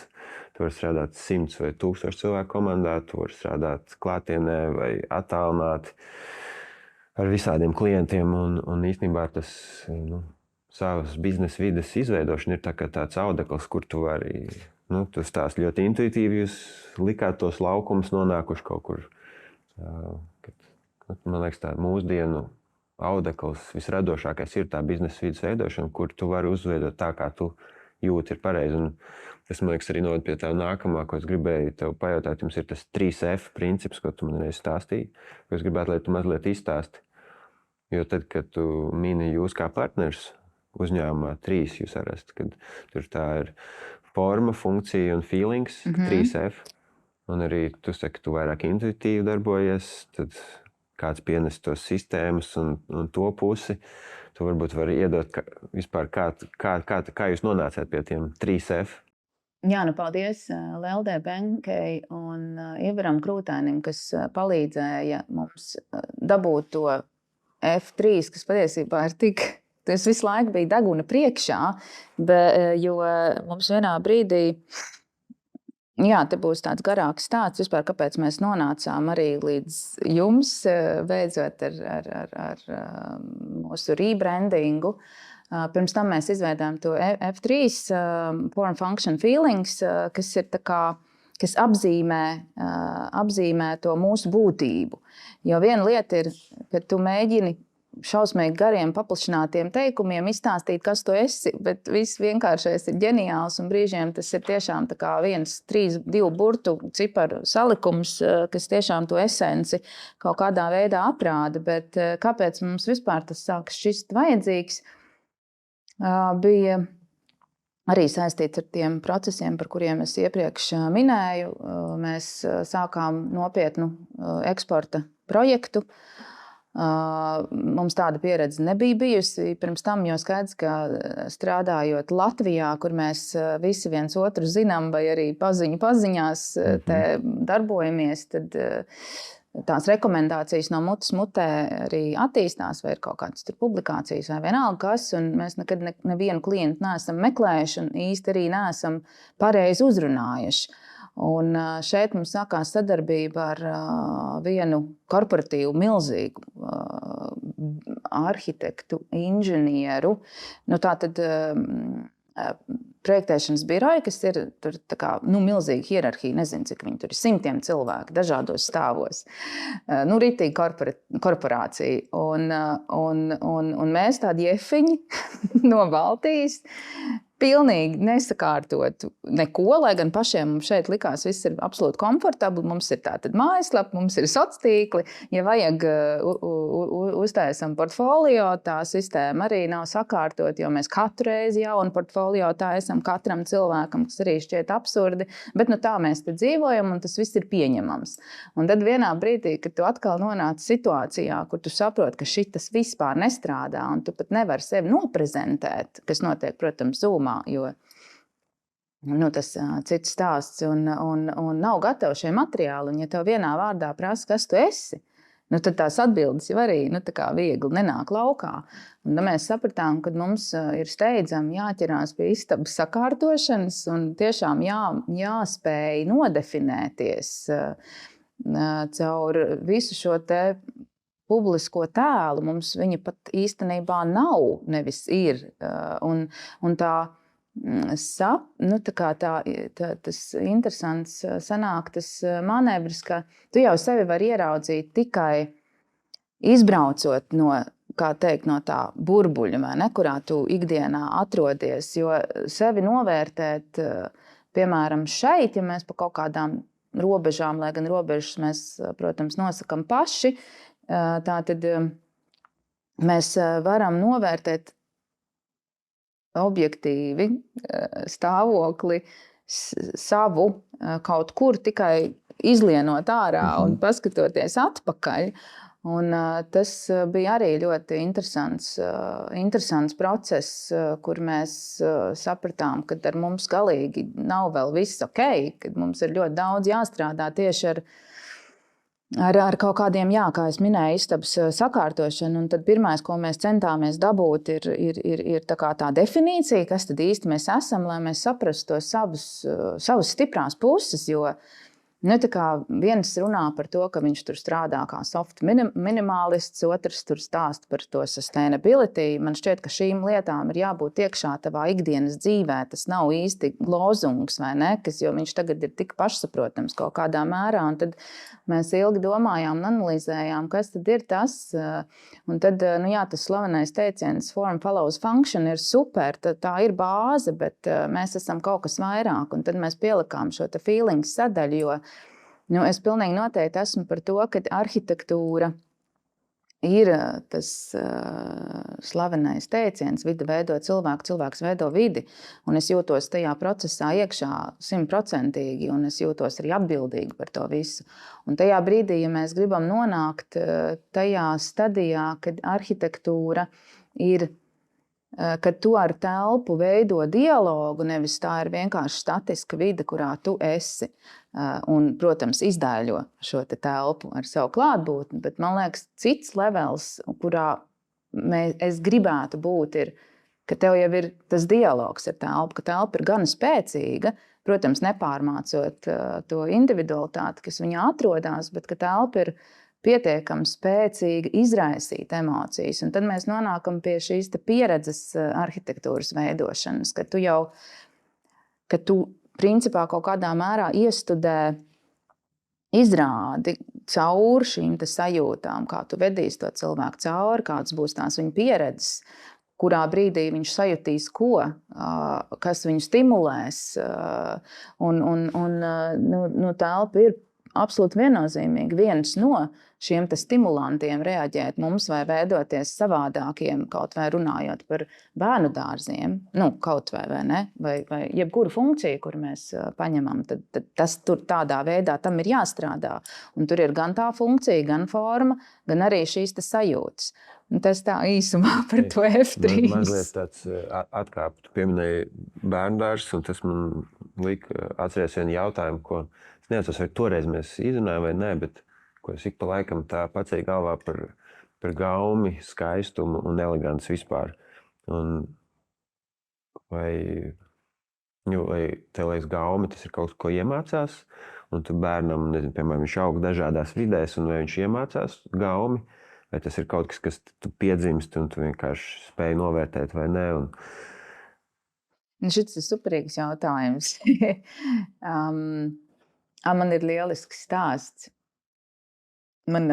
tu vari strādāt 100 vai 1000 cilvēku komandā, tu vari strādāt klātienē vai attālināti ar visādiem klientiem. Un īstenībā tas savas biznesa vides izveidošana ir tāds audekls, kur tu vari, tu stāsti ļoti intuitīvi, jūs likāt tos laukumus nonākuši kaut kur Man liekas, tā mūsdienu audekls visradošākais ir tā biznesa vidas veidošana, kur tu vari uzveidot tā, kā tu jūti ir pareizi. Un tas, man liekas, arī noved pie tā nākamā, ko es gribēju tev pajautāt. Jums ir tas 3F princips, ko tu man reiz stāstīji, ko es gribētu, lai tu mazliet izstāsti. Jo tad, kad tu mini jūs kā partners uzņēmumā 3, jūs esat, kad tur tā ir forma, funkcija un feelings, 3F. Un arī tu saki, tu vairāk intuitīvi darbojies, tad kāds pienes tos sistēmas un to pusi. Tu varbūt vari iedot vispār, kā jūs nonācāt pie tiem 3F. Jā, paldies Leldē Benkei un Ivaram Krūtēnim, kas palīdzēja mums dabūt to F3, kas patiesībā ir tik... Tas visu laiku bija deguna priekšā, jo mums vienā brīdī... Jā, te būs tāds garāks stāsts vispār, kāpēc mēs nonācām arī līdz jums, beidzot ar mūsu rebrandingu. Pirms tam mēs izveidām to F3, Form Function Feelings, kas ir tā kā, kas apzīmē to mūsu būtību. Jo viena lieta ir, ka tu mēģini šausmīgi gariem paplašinātiem teikumiem izstāstīt, kas tu esi, bet viss vienkāršais ir ģeniāls un brīžiem tas ir tiešām tā kā 1, 3, 2 burtu ciparu salikums, kas tiešām to esenci kaut kādā veidā aprāda, bet kāpēc mums vispār tas sākas šķist vajadzīgs, bija arī saistīts ar tiem procesiem, par kuriem es iepriekš minēju. Mēs sākām nopietnu eksporta projektu. Mums tāda pieredze nebija bijusi pirms tam, jo skaidrs, ka strādājot Latvijā, kur mēs visi viens otru zinām vai arī paziņās te darbojamies, tad tās rekomendācijas no mutes mutē arī attīstās, vai ir kaut kādas tur publikācijas vai vienalga kas, un mēs nekad nevienu klientu neesam meklējuši un īsti arī neesam pareizi uzrunājuši. Un šeit mums sākās sadarbība ar vienu korporatīvu milzīgu arhitektu, inženieru. Tātad projektēšanas biroja, kas ir tur tā kā, milzīga hierarhija, nezinu, cik viņi tur ir, 100 cilvēki dažādos stāvos. Ritīgi korporācija. Un mēs tādi jefiņi no Baltijas, pilnīgi nesakārtot neko, lai gan pašiem mums šeit likās, viss ir absolūti komfortabli. Mums ir tātad mājaslapa, mums ir sociālie tīkli. Ja vajag uztaisam portfolio, tā sistēma arī nav sakārtot, jo mēs katru reizi jaunu portfolio taisam katram cilvēkam, kas arī šķiet absurdi. Bet tā mēs te dzīvojam un tas viss ir pieņemams. Un tad vienā brīdī, kad tu atkal nonāc situācijā, kur tu saproti, ka šitas vispār nestrādā un tu pat nevari sevi noprezentēt, kas notiek, protams, Zoom, jo tas cits stāsts un nav gatavi šie materiāli. Un ja tev vienā vārdā prasa, kas tu esi, tad tās atbildes jau arī tā kā viegli nenāk laukā. Un tad mēs sapratām, ka mums ir steidzami jāķerās pie istabas sakārtošanas un tiešām jāspēj nodefinēties caur visu šo te publisko tēlu. Mums viņa pat īstenībā nav, nevis ir. Un tā tas interesants sanāk tas manevrs, ka tu jau sevi vari ieraudzīt tikai izbraucot no, kā teikt, no tā burbuļa, vai ne, kurā tu ikdienā atrodies. Jo sevi novērtēt, piemēram, šeit, ja mēs pa kaut kādām robežām, lai gan robežas mēs, protams, nosakam paši, tātad mēs varam novērtēt objektīvi stāvokli savu kaut kur tikai izlienot ārā un paskatoties atpakaļ. Un tas bija arī ļoti interesants process, kur mēs sapratām, ka ar mums galīgi nav vēl viss ok, kad mums ir ļoti daudz jāstrādā tieši ar kaut kādiem, kā es minēju, istabas sakārtošanu. Un tad pirmais, ko mēs centāmies dabūt, ir tā definīcija, kas tad īsti mēs esam, lai mēs saprastu to savas stiprās puses, jo Tā kā viens runā par to, ka viņš tur strādā kā soft minimalists, otrs tur stāsta par to sustainability. Man šķiet, ka šīm lietām ir jābūt iekšā tavā ikdienas dzīvē. Tas nav īsti lozungs, vai ne? Jo viņš tagad ir tik pašsaprotams kaut kādā mērā. Un tad mēs ilgi domājām un analizējām, kas tad ir tas. Un tad, tas slavenais teiciens form follows function ir super, tā ir bāze, bet mēs esam kaut kas vairāk. Un tad mēs pielikām šo te feelings sadaļu, jo es pilnīgi noteikti esmu par to, ka arhitektūra ir tas slavenais teiciens, vide veido cilvēku, cilvēks veido vidi. Un es jūtos tajā procesā iekšā 100%, un es jūtos arī atbildīgi par to visu. Un tajā brīdī, ja mēs gribam nonākt tajā stadijā, kad arhitektūra ir, kad tu ar telpu veido dialogu, nevis tā ir vienkārši statiska vide, kurā tu esi. Un, protams, izdēļo šo telpu ar savu klātbūtni, bet man liekas, cits levels, kurā es gribētu būt, ir, ka tev jau ir tas dialogs ar telpu, ka telpa ir gan spēcīga, protams, nepārmācot to individualitāti, kas viņā atrodas, bet ka telpa ir pietiekami spēcīga izraisīt emocijas. Un tad mēs nonākam pie šīs pieredzes arhitektūras veidošanas, ka tu principā kaut kādā mērā iestudē izrādi caur šīm sajūtām, kā tu vedīsi to cilvēku cauri, kādas būs tās viņa pieredzes, kurā brīdī viņš sajutīs ko, kas viņu stimulēs. Telpa ir absolūti viennozīmīgi viens no šiem stimulantiem reaģēt mums vai veidoties savādākiem, kaut vai runājot par bērnu dārziem, kaut vai ne, vai jebkuru funkciju, kur mēs paņemam, tad tas tur tādā veidā tam ir jāstrādā. Un tur ir gan tā funkcija, gan forma, gan arī šīs sajūtas. Un tas tā īsumā par to F3. Mazliet tāds atkāp, tu pieminēji bērnu dārzs, un tas man lika atcerēties vienu jautājumu, ko es neatceros, vai toreiz mēs izrunājām vai nē, bet ko es ik pa laikam tā pacēju galvā par gaumi, skaistumu un eleganci vispār. Un vai tev liekas gaumi, tas ir kaut kas, ko iemācās, un tu bērnam, nezinu, piemēram, viņš aug dažādās vidēs, un vai viņš iemācās gaumi, vai tas ir kaut kas, kas tu piedzimsti, un tu vienkārši spēj novērtēt vai nē. Šis ir superīgs jautājums. Man ir lielisks stāsts. Man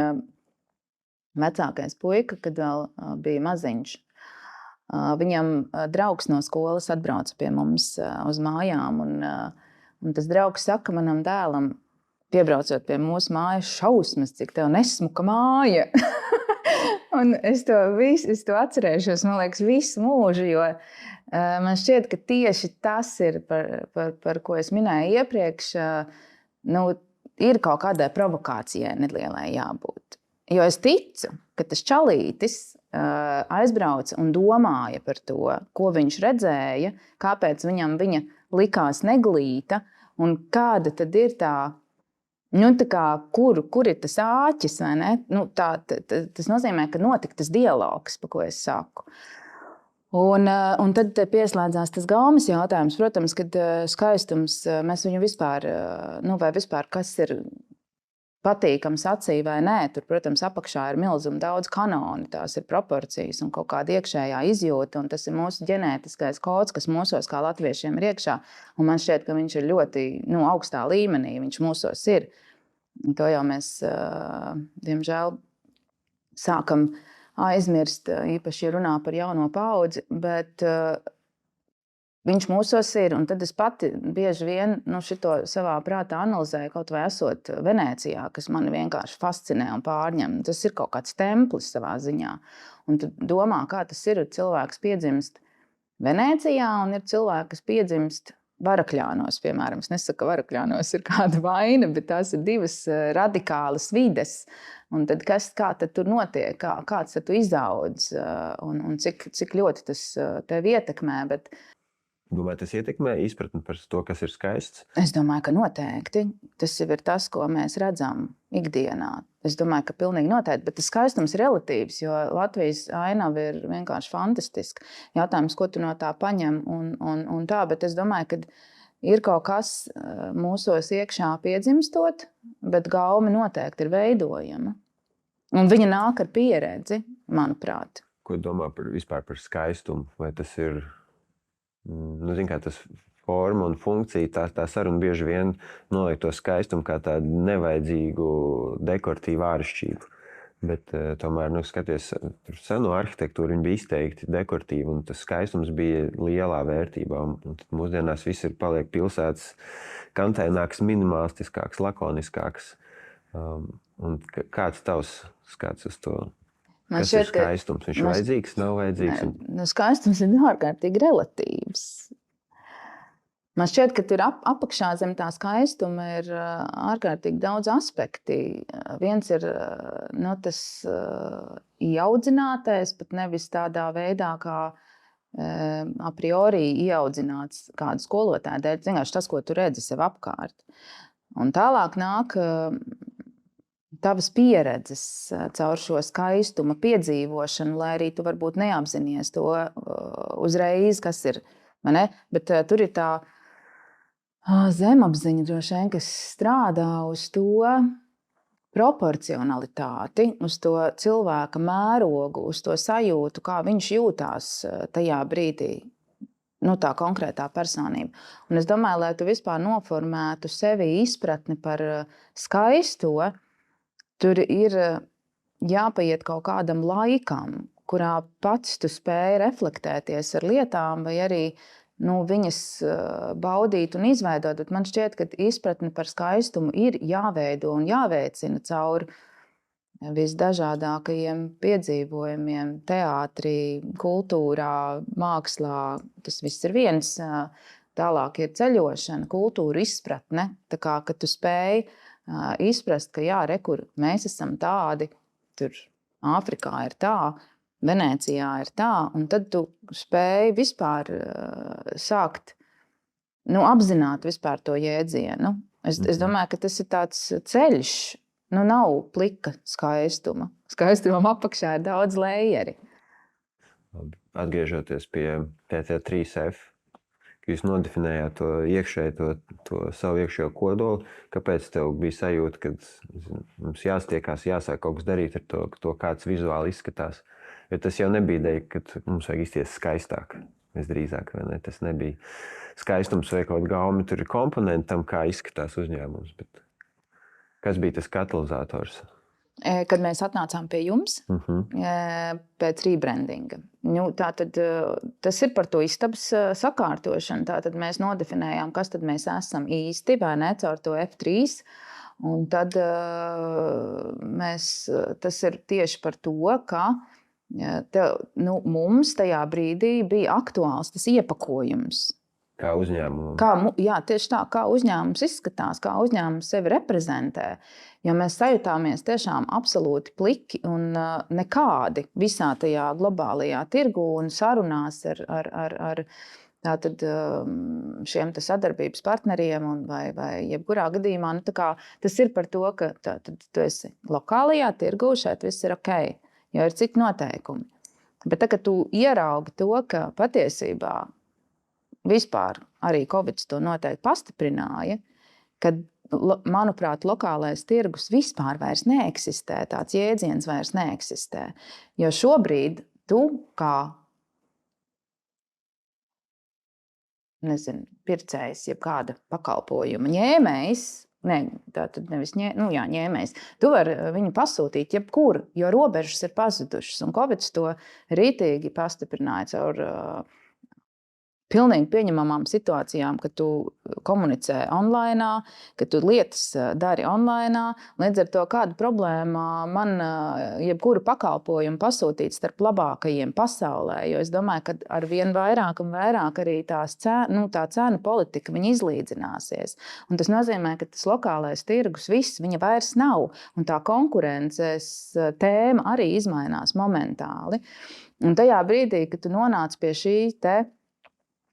vecākais puika, kad vēl bija maziņš, viņam draugs no skolas atbrauca pie mums uz mājām, un tas draugs saka manam dēlam, piebraucot pie mūsu mājas, šausmas, cik tev nesmuka māja. Un es to atcerēšos, man liekas, visu mūžu, jo man šķiet, ka tieši tas ir, par ko es minēju iepriekš, ir kaut kādai provokācijai nelielai jābūt. Jo es ticu, ka tas čalītis aizbrauca un domāja par to, ko viņš redzēja, kāpēc viņam viņa likās neglīta un kāda tad ir tā, kur ir tas āķis, vai ne? Tas nozīmē, ka notika tas dialogs, pa ko es saku. Un tad pieslēdzās tas gaumes jautājums. Protams, kad skaistums, mēs viņu vispār, vai vispār kas ir patīkams acī vai nē, tur, protams, apakšā ir milzuma daudz kanoni, tās ir proporcijas un kaut kāda iekšējā izjūta, un tas ir mūsu ģenētiskais kods, kas mūsos kā latviešiem ir iekšā, un man šķiet, ka viņš ir ļoti augstā līmenī, viņš mūsos ir. Un to jau mēs, diemžēl, sākam aizmirst, īpaši runā par jauno paudzi, bet viņš mūsos ir. Un tad es pati bieži vien šito savā prātā analizēju, kaut vai esot Venecijā, kas mani vienkārši fascinē un pārņem. Tas ir kaut kāds templis savā ziņā. Un tu domā, kā tas ir, cilvēks piedzimst Venecijā un ir cilvēki, kas piedzimst Varakļānos, piemēram. Es nesaku, ka Varakļānos ir kāda vaina, bet tās ir divas radikālas vides. Un tad kā tad tur notiek, kāds tad tu izaudz un cik ļoti tas tevi ietekmē. Bet Domāju, tas ietekmē izpratni par to, kas ir skaists? Es domāju, ka noteikti. Tas ir tas, ko mēs redzam ikdienā. Es domāju, ka pilnīgi noteikti, bet tas skaistums ir relatīvs, jo Latvijas ainava ir vienkārši fantastiska. Jautājums, ko tu no tā paņem un tā, bet es domāju, ka ir kaut kas mūsos iekšā piedzimstot, bet gaume noteikti ir veidojama. Un viņa nāk ar pieredzi, manuprāt. Ko domā vispār par skaistumu? Vai tas ir, zin kā tas forma un funkcija, tā saruna bieži vien noliek to skaistumu kā tādu nevajadzīgu dekoratīvu āršķirību. Bet tomēr, skaties, seno arhitektūru viņi bija izteikti dekoratīvi, un tas skaistums bija lielā vērtībā. Un tad mūsdienās viss paliek pilsētas kantēnāks, minimalistiskāks, lakoniskāks. Un kāds tavs skats uz to? Kas ir skaistums? Viņš vajadzīgs, nav vajadzīgs? Skaistums ir ārkārtīgi relatīvs. Man šķiet, ka tur apakšā zem tā skaistuma ir ārkārtīgi daudz aspekti. Viens ir tas ieaudzinātais, pat nevis tādā veidā, kā a priori ieaudzināts kādu skolotāju dēļ. Vienkārši tas, ko tu redzi sev apkārt. Un tālāk nāk tavas pieredzes caur šo skaistuma piedzīvošanu, lai arī tu varbūt neapzinies to uzreiz, kas ir. Bet tur ir tā zemapziņa droši vien, kas strādā uz to proporcionalitāti, uz to cilvēka mērogu, uz to sajūtu, kā viņš jūtās tajā brīdī, tā konkrētā personība. Un es domāju, lai tu vispār noformētu sevi izpratni par skaisto, tur ir jāpaiet kaut kādam laikam, kurā pats tu spēj reflektēties ar lietām vai arī viņas baudīt un izveidot. Bet man šķiet, ka izpratne par skaistumu ir jāveido un jāveicina caur visdažādākajiem piedzīvojumiem teātrī, kultūrā, mākslā. Tas viss ir viens. Tālāk ir ceļošana, kultūra izpratne. Tā kā, ka tu spēj izprast, ka jā, kur mēs esam tādi, tur Āfrikā ir tā, Venecijā ir tā, un tad tu spēj vispār sākt apzināt vispār to jēdzienu. Es domāju, ka tas ir tāds ceļš, nav plika skaistuma. Skaistumam apakšā ir daudz lejeri. Atgriežoties pie TT3F, ka jūs nodefinējāt to iekšēju, to savu iekšējo kodolu, kāpēc tev bija sajūta, ka mums jāstiekās, jāsāk kaut kas darīt ar to kāds vizuāli izskatās? Jo tas jau nebija dēļ, ka mums vajag izties skaistāk. Visdrīzāk, vai ne? Tas nebija skaistums vai kaut gaumi. Tur ir komponenti tam, kā izskatās uzņēmums. Bet kas bija tas katalizators? Kad mēs atnācām pie jums pēc rebrandinga. Tātad, tas ir par to istabas sakārtošanu. Tātad mēs nodefinējām, kas tad mēs esam īsti, vai ne, caur to F3. Un tad tas ir tieši par to, ka mums tajā brīdī bija aktuāls tas iepakojums. Kā uzņēmumu. Tieši tā, kā uzņēmums izskatās, kā uzņēmums sevi reprezentē. Jo mēs sajutāmies tiešām absolūti pliki un nekādi visā tajā globālajā tirgu un sarunās ar tātad, šiem sadarbības partneriem vai jebkurā gadījumā. Tas ir par to, ka tu esi lokālajā tirgu, šeit viss ir ok. Jo ir citi noteikumi. Bet tā, kad tu ieraugi to, ka patiesībā vispār arī Covid to noteikti pastiprināja, kad, manuprāt, lokālais tirgus vispār vairs neeksistē, tāds jēdziens vairs neeksistē. Jo šobrīd tu kā pircējs, jeb kāda pakalpojuma ņēmējs, tātad nevis ņēmējs. Tu vari viņu pasūtīt jebkur, jo robežas ir pazudušas. Un Covid to rītīgi pastiprināja caur pilnīgi pieņemamām situācijām, ka tu komunicē online, ka tu lietas dari online. Līdz ar to kāda problēma man jebkuru pakalpojumu pasūtīt starp labākajiem pasaulē. Jo es domāju, ka ar vien vairāk un vairāk arī tā cenu politika viņa izlīdzināsies. Un tas nozīmē, ka tas lokālais tirgus viss, viņa vairs nav. Un tā konkurences tēma arī izmainās momentāli. Un tajā brīdī, kad tu nonāc pie šī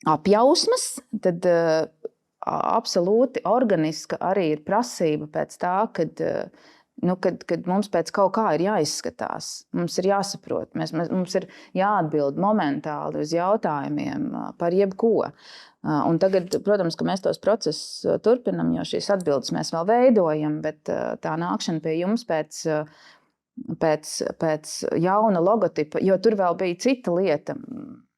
apjausmas, tad absolūti organiska arī ir prasība pēc tā, kad kad mums pēc kaut kā ir jāizskatās, mums ir jāsaprot, mums ir jāatbild momentāli uz jautājumiem par jebko. Un tagad, protams, ka mēs tos procesus turpinam, jo šīs atbildes mēs vēl veidojam, bet tā nākšana pie jums pēc jauna logotipa, jo tur vēl bija cita lieta.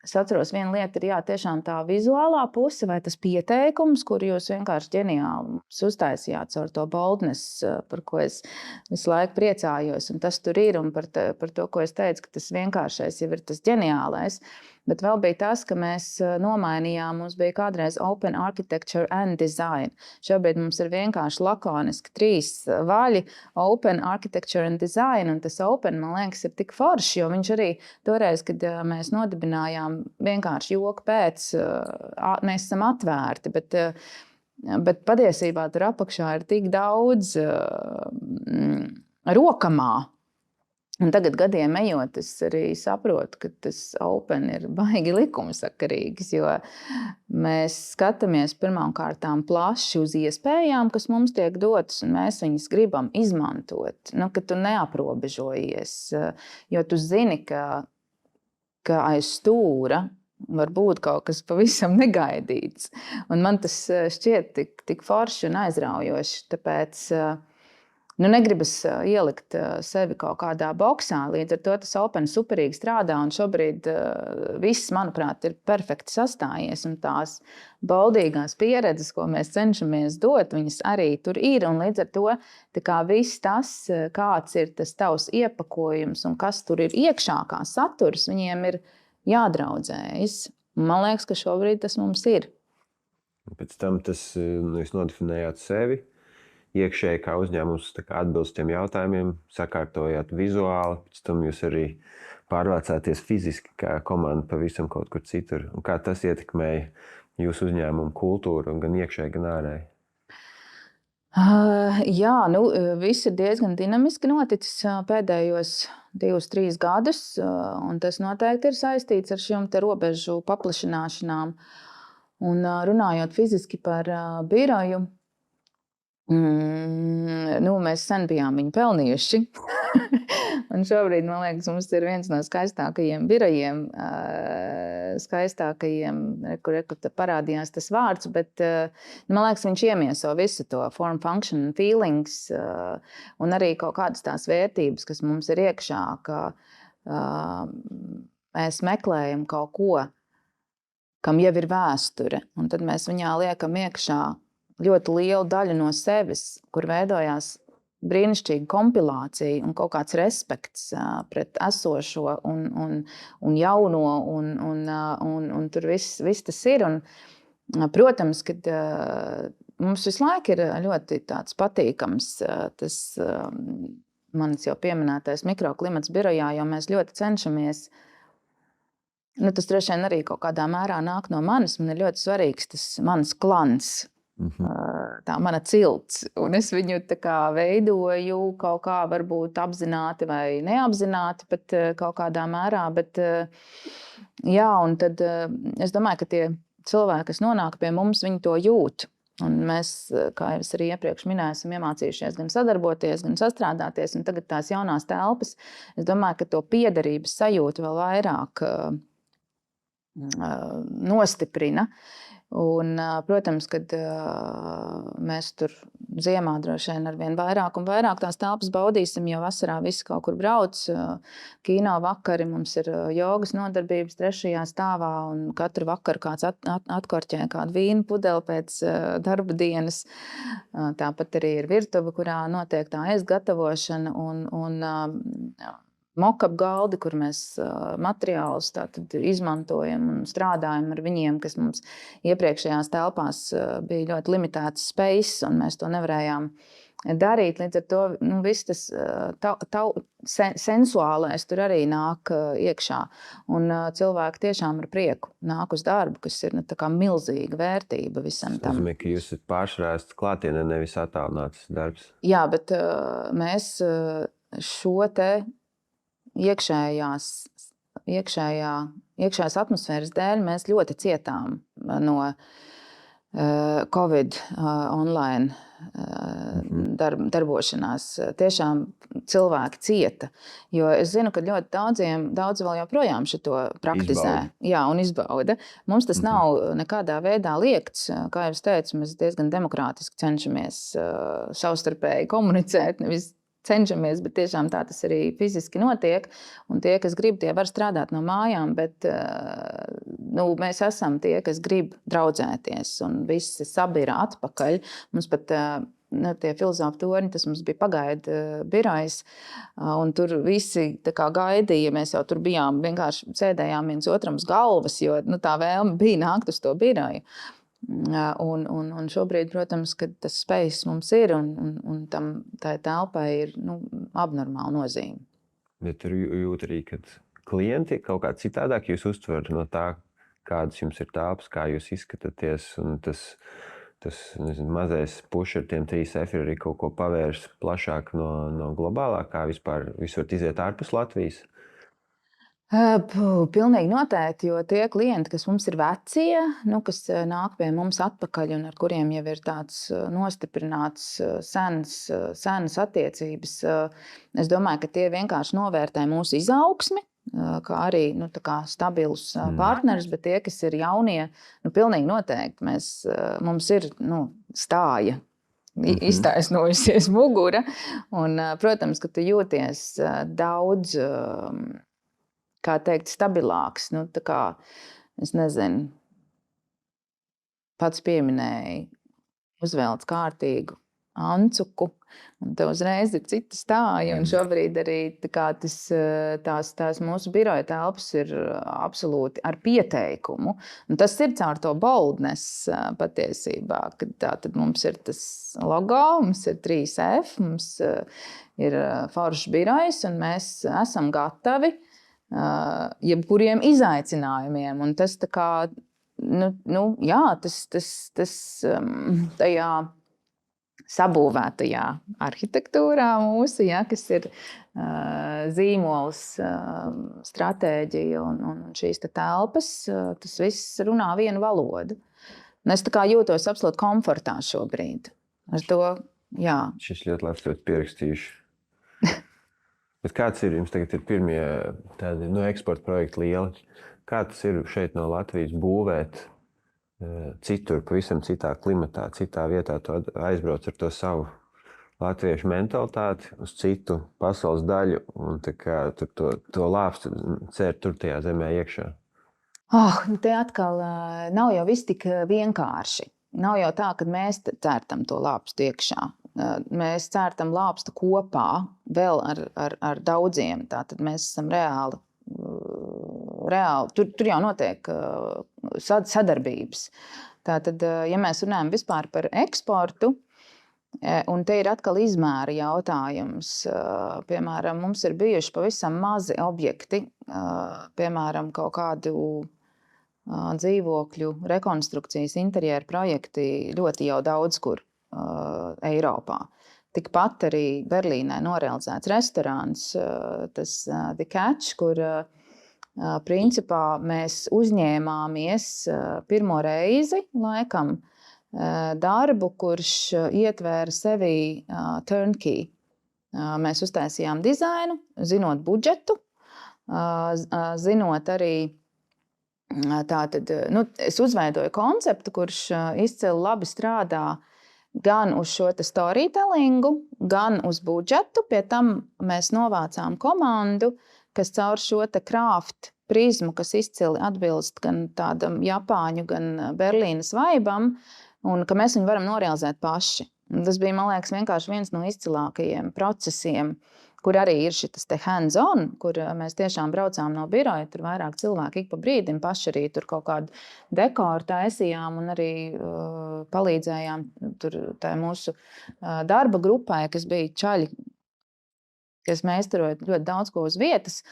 Es atceros, viena lieta ir tiešām tā vizuālā puse vai tas pieteikums, kur jūs vienkārši ģeniāli uztaisījāt caur to boldness, par ko es visu laiku priecājos. Un tas tur ir, un par to, ko es teicu, ka tas vienkāršais jau ir tas ģeniālais. Bet vēl bija tas, ka mēs nomainījām, mums bija kādreiz Open Architecture and Design. Šobrīd mums ir vienkārši lakoniski 3 vaļi Open Architecture and Design, un tas Open, man liekas, ir tik forši, jo viņš arī toreiz, kad mēs nodibinājām vienkārši joku pēc, mēs esam atvērti, bet patiesībā tur apakšā ir tik daudz rokamā. Un tagad gadiem ejot, es arī saprotu, ka tas Open ir baigi likumsakarīgs, jo mēs skatāmies pirmkārtām plaši uz iespējām, kas mums tiek dotas, un mēs viņas gribam izmantot. Ka tu neaprobežojies, jo tu zini, ka aiz stūra var būt kaut kas pavisam negaidīts. Un man tas šķiet tik forši un aizraujoši, tāpēc negribas ielikt sevi kaut kādā boksā, līdz ar to tas Open superīgi strādā, un šobrīd viss, manuprāt, ir perfekti sastājies, un tās baudīgās pieredzes, ko mēs cenšamies dot, viņas arī tur ir, un līdz ar to tā kā viss tas, kāds ir tas tavs iepakojums un kas tur ir iekšā kā saturs, viņiem ir jādraudzējas. Man liekas, ka šobrīd tas mums ir. Pēc tam jūs nodefinējāt sevi iekšēji kā uzņēmums, atbilst tiem jautājumiem, sakārtojāt vizuāli, pēc tam jūs arī pārvācāties fiziski kā komanda pavisam kaut kur citur. Un kā tas ietekmēja jūsu uzņēmumu kultūru gan iekšēji, gan ārēji? Jā, viss ir diezgan dinamiski noticis pēdējos 2-3 gadus, un tas noteikti ir saistīts ar šiem te robežu paplašināšanām. Un runājot fiziski par biroju, mēs sen bijām viņu pelnījuši. Un šobrīd, man liekas, mums ir viens no skaistākajiem birojiem, kur parādījās tas vārds, bet man liekas, viņš iemieso visu to form, function and feelings, un arī kaut kādas tās vērtības, kas mums ir iekšā, ka mēs meklējam kaut ko, kam jau ir vēsture, un tad mēs viņā liekam iekšā ļoti lielu daļu no sevis, kur veidojās brīnišķīga kompilācija un kaut kāds respekts pret esošo un jauno, un tur viss tas ir. Un, protams, ka mums visu laiku ir ļoti tāds patīkams tas manis jau pieminētais mikroklimats birojā, jo mēs ļoti cenšamies. Tas droši vien arī kaut kādā mērā nāk no manis. Man ir ļoti svarīgs tas mans klans. Tā mana cilts, un es viņu tā kā veidoju kaut kā varbūt apzināti vai neapzināti, bet kaut kādā mērā, bet jā, un tad es domāju, ka tie cilvēki, kas nonāk pie mums, viņi to jūt, un mēs, kā jau es arī iepriekš minēju, esam iemācījušies gan sadarboties, gan sastrādāties, un tagad tās jaunās telpas, es domāju, ka to piederības sajūtu vēl vairāk nostiprina. Un, protams, kad mēs tur ziemā droši vien arvien vairāk un vairāk tās telpas baudīsim, jo vasarā visi kaut kur brauc. Kino vakari, mums ir jogas nodarbības 3. stāvā, un katru vakaru kāds atkorķē kādu vīnu pudeli pēc darba dienas. Tāpat arī ir virtuve, kurā notiek tā ēst gatavošana, un mock-up galdi, kur mēs materiālus izmantojam un strādājam ar viņiem, kas mums iepriekšējās telpās bija ļoti limitēts space, un mēs to nevarējām darīt. Līdz ar to viss tas sensuālais tur arī nāk iekšā. Un cilvēki tiešām ar prieku nāk uz darbu, kas ir tā kā milzīga vērtība visam tam. Tas nozīmē, ka jūs esat pāršķirēts klātienē, nevis attālināts darbs. Jā, bet mēs šo te iekšējās atmosfēras dēļ mēs ļoti cietām no Covid online darbošanās. Tiešām cilvēki cieta, jo es zinu, ka ļoti daudz vēl joprojām šito praktizē. Jā, un izbauda. Mums tas nav nekādā veidā liekts. Kā jau es teicu, mēs diezgan demokrātiski cenšamies savstarpēji komunicēt, nevis cenšamies, bet tiešām tā tas arī fiziski notiek. Un tie, kas grib, tie var strādāt no mājām, bet mēs esam tie, kas grib draudzēties. Un visi sabira atpakaļ. Mums pat tie filozofu torņi, tas mums bija pagaidu birojs. Un tur visi tā kā gaidīja, mēs jau tur bijām, vienkārši sēdējām viens otram uz galvas, jo tā vēlme bija nākt uz to biroju. Un šobrīd, protams, kad tas spējas mums ir un tai telpai ir abnormāla nozīme. Bet tur jūt arī, kad klienti kaut kā citādāk jūs uztver no tā, kādas jums ir telpas, kā jūs izskatāties, un tas mazais puš ar tiem 3F ir arī kaut ko pavērs plašāk no globālā, kā vispār jūs varat iziet ārpus Latvijas? Pilnīgi noteikti, jo tie klienti, kas mums ir vecie, kas nāk pie mums atpakaļ un ar kuriem jau ir tāds nostiprināts senas attiecības, es domāju, ka tie vienkārši novērtē mūsu izaugsmi, kā arī kā stabilus partnerus, bet tie, kas ir jaunie, pilnīgi noteikti mums ir stāja. Iztaisnojusies mugura, un, protams, ka tu jūties daudz, kā teikt, stabilāks. Tā kā, es nezinu, pats pieminēja, uzvēlts kārtīgu ancuku, un te uzreiz ir cita stāja, un šobrīd arī tās mūsu biroja telpas ir absolūti ar pieteikumu. Un tas ir caur to boldness patiesībā, kad tātad mums ir tas logo, mums ir 3F, mums ir foršs birojs, un mēs esam gatavi jebkuriem izaicinājumiem. Un tas tā kā, tas tajā sabūvētajā arhitektūrā mūsu, kas ir zīmols, stratēģija un šīs telpas, tas viss runā vienu valodu. Un es tā kā jūtos absolūti komfortā šobrīd. Ar to, jā. Šis ļoti labs, ļoti pierakstījuši. Bet kāds ir, jums tagad ir pirmie tādi eksporta projekti lieli? Kā tas ir šeit no Latvijas būvēt citur, pavisam citā klimatā, citā vietā, tu aizbrauc ar to savu latviešu mentalitāti uz citu pasaules daļu un tā kā tur to lāpstu cērt tur tajā zemē iekšā? Te atkal nav jau viss tik vienkārši. Nav jau tā, ka mēs cērtam to lāpstu iekšā. Mēs cērtam lāpstu kopā vēl ar daudziem. Tātad mēs esam reāli tur jau notiek sadarbības. Tātad, ja mēs runājam vispār par eksportu, un te ir atkal izmēra jautājums. Piemēram, mums ir bijuši pavisam mazi objekti, piemēram, kaut kādu dzīvokļu rekonstrukcijas interjeru projekti ļoti jau daudz kur Eiropā. Tikpat arī Berlīnē norealizēts restorāns, tas The Catch, kur principā mēs uzņēmāmies pirmo reizi laikam darbu, kurš ietvēra sevī turnkey. Mēs uztaisījām dizainu, zinot budžetu, zinot arī tātad, es uzveidoju konceptu, kurš izcili labi strādā gan uz šo storytellingu, gan uz budžetu. Pie tam mēs novācām komandu, kas caur šo craft prizmu, kas izcili atbilst gan tādam Japāņu, gan Berlīnas vaibam, un ka mēs viņu varam norealizēt paši. Tas bija, man liekas, vienkārši viens no izcilākajiem procesiem, kur arī ir šis hands-on, kur mēs tiešām braucām no biroja, tur vairāk cilvēki ik pa brīdim paši arī tur kaut kādu dekoru taisījām un arī palīdzējām tur tā mūsu darba grupai, kas bija čaļi, kas meistaroja ļoti daudz ko uz vietas.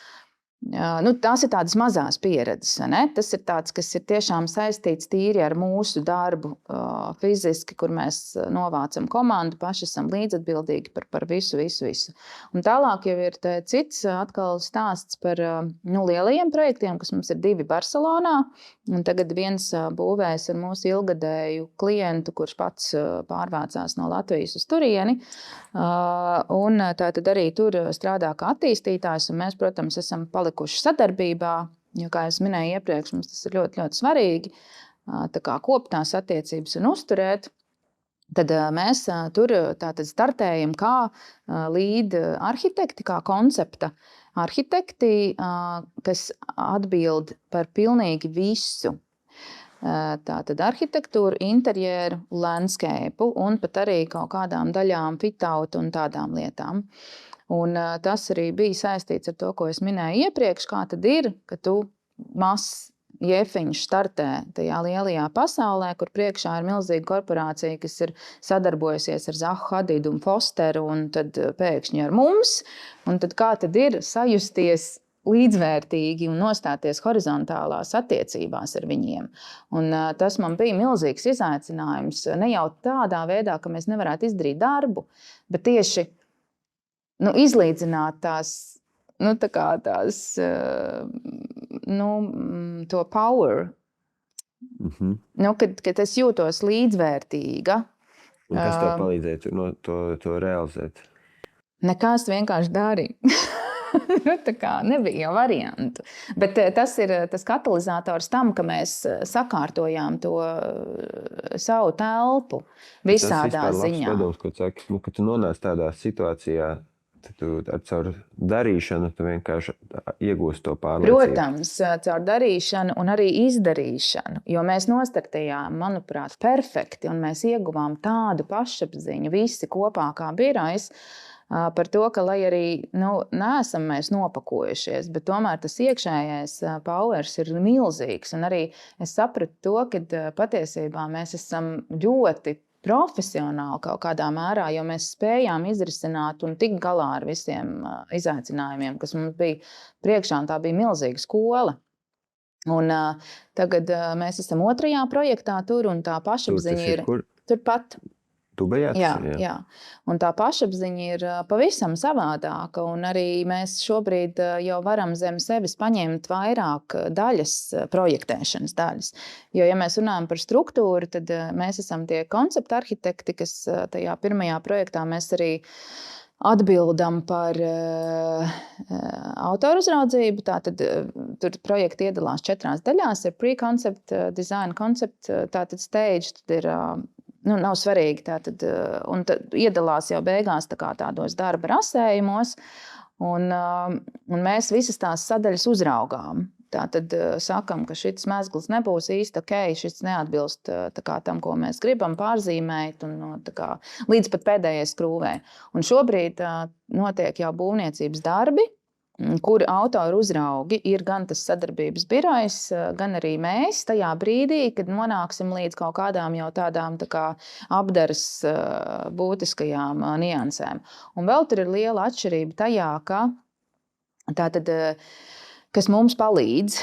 Tās ir tādas mazās pieredzes. Ne? Tas ir tāds, kas ir tiešām saistīts tīri ar mūsu darbu fiziski, kur mēs novācam komandu, paši esam līdzatbildīgi par visu. Un tālāk jau ir cits atkal stāsts par lielajiem projektiem, kas mums ir 2 Barcelonā. Un tagad viens būvēs ar mūsu ilgadēju klientu, kurš pats pārvācās no Latvijas uz turieni. Un tā tad arī tur strādā kā attīstītājs, un mēs, protams, esam palikuši sadarbībā, jo, kā es minēju iepriekš, mums tas ir ļoti, ļoti svarīgi, tā kā kopt tās attiecības un uzturēt. Tad mēs tur tātad startējam kā līd arhitekti, kā koncepta arhitekti, kas atbild par pilnīgi visu. Tātad arhitektūru, interjeru, landscape un pat arī kaut kādām daļām fit-out un tādām lietām. Un tas arī bija saistīts ar to, ko es minēju iepriekš, kā tad ir, ka tu mazs jēfiņš startē tajā lielajā pasaulē, kur priekšā ir milzīga korporācija, kas ir sadarbojusies ar Zahu Hadidu un Fosteru un tad pēkšņi ar mums. Un tad kā tad ir sajusties līdzvērtīgi un nostāties horizontālās attiecībās ar viņiem. Un tas man bija milzīgs izaicinājums. Ne jau tādā veidā, ka mēs nevarētu izdarīt darbu, bet tieši izlīdzināt to power. Kad es jūtos līdzvērtīga. Un kas tev palīdzēja to realizēt? Nekas, vienkārši darīja. Tā kā nebija jau variantu. Bet tas ir tas katalizators tam, ka mēs sakārtojām to savu telpu visādā ziņā. Tas ir labs padoms, ko saki, ka tu nonāc tādā situācijā, tad tu caur darīšanu tu vienkārši iegūsi to pārliecību. Protams, caur darīšanu un arī izdarīšanu, jo mēs nostartējām, manuprāt, perfekti, un mēs ieguvām tādu pašapziņu visi kopā kā birojs, par to, ka, lai arī neesam mēs nopakojušies, bet tomēr tas iekšējais powers ir milzīgs. Un arī es sapratu to, ka patiesībā mēs esam ļoti profesionāli kaut kādā mērā, jo mēs spējām izrisināt un tikt galā ar visiem izaicinājumiem, kas mums bija priekšā, un tā bija milzīga skola. Un tagad mēs esam 2. projektā tur, un tā pašapziņa ir turpat. Jā. Un tā pašapziņa ir pavisam savādāka, un arī mēs šobrīd jau varam zem sevis paņemt vairāk daļas, projektēšanas daļas. Jo, ja mēs runājam par struktūru, tad mēs esam tie koncepta arhitekti, kas tajā 1. projektā mēs arī atbildam par autoru uzraudzību. Tātad tur projekti iedalās 4 daļās. Ir pre-concept, design concept, tātad stage, tad ir nav svarīgi. Tātad, un tad iedalās jau beigās tādos darba rasējumos, un mēs visas tās sadaļas uzraugām. Tātad sakam, ka šis mezgls nebūs īsti ok, šis neatbilst tam, ko mēs gribam pārzīmēt, un līdz pat pēdējai skrūvē. Un šobrīd notiek jau būvniecības darbi, kur autoru uzraugi ir gan tas sadarbības birojs, gan arī mēs tajā brīdī, kad nonāksim līdz kaut kādām jau tādām apdares būtiskajām niansēm. Un vēl tur ir liela atšķirība tajā, ka tātad, kas mums palīdz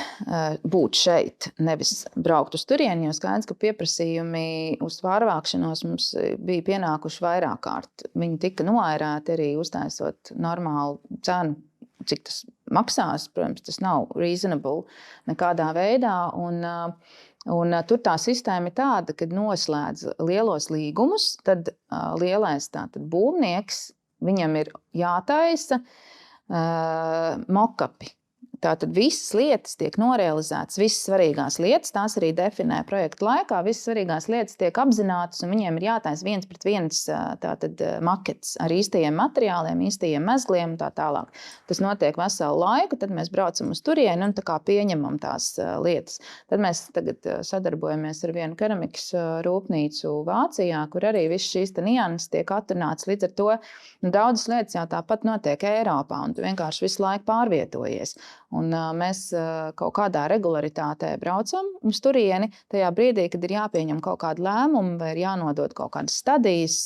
būt šeit, nevis braukt uz turieni, jo skaidrs, ka pieprasījumi uz pārvākšanos mums bija pienākuši vairāk kārt. Viņi tika noērēti arī uztaisot normālu cenu, cik tas maksās. Protams, tas nav reasonable nekādā veidā. Un tur tā sistēma ir tāda, kad noslēdz lielos līgumus, tad lielais būvnieks, viņam ir jātaisa mock-upi. Tātad visas lietas tiek norealizētas, visas svarīgās lietas, tās arī definē projekta laikā, visas svarīgās lietas tiek apzinātas, un viņiem ir jātaisa 1:1 makets ar īstajiem materiāliem, īstajiem mezgliem un tā tālāk. Tas notiek veselu laiku, tad mēs braucam uz turieni un pieņemam tās lietas. Tad mēs tagad sadarbojamies ar vienu keramikas rūpnīcu Vācijā, kur arī viss šīs nianses tiek atrunāts. Līdz ar to daudzas lietas jau tāpat notiek Eiropā, un tu vienkārši visu laiku pārvietojies. Un mēs kaut kādā regularitātē braucam uz turieni tajā brīdī, kad ir jāpieņem kaut kāda lēmuma, vai ir jānodod kaut kādas stadijas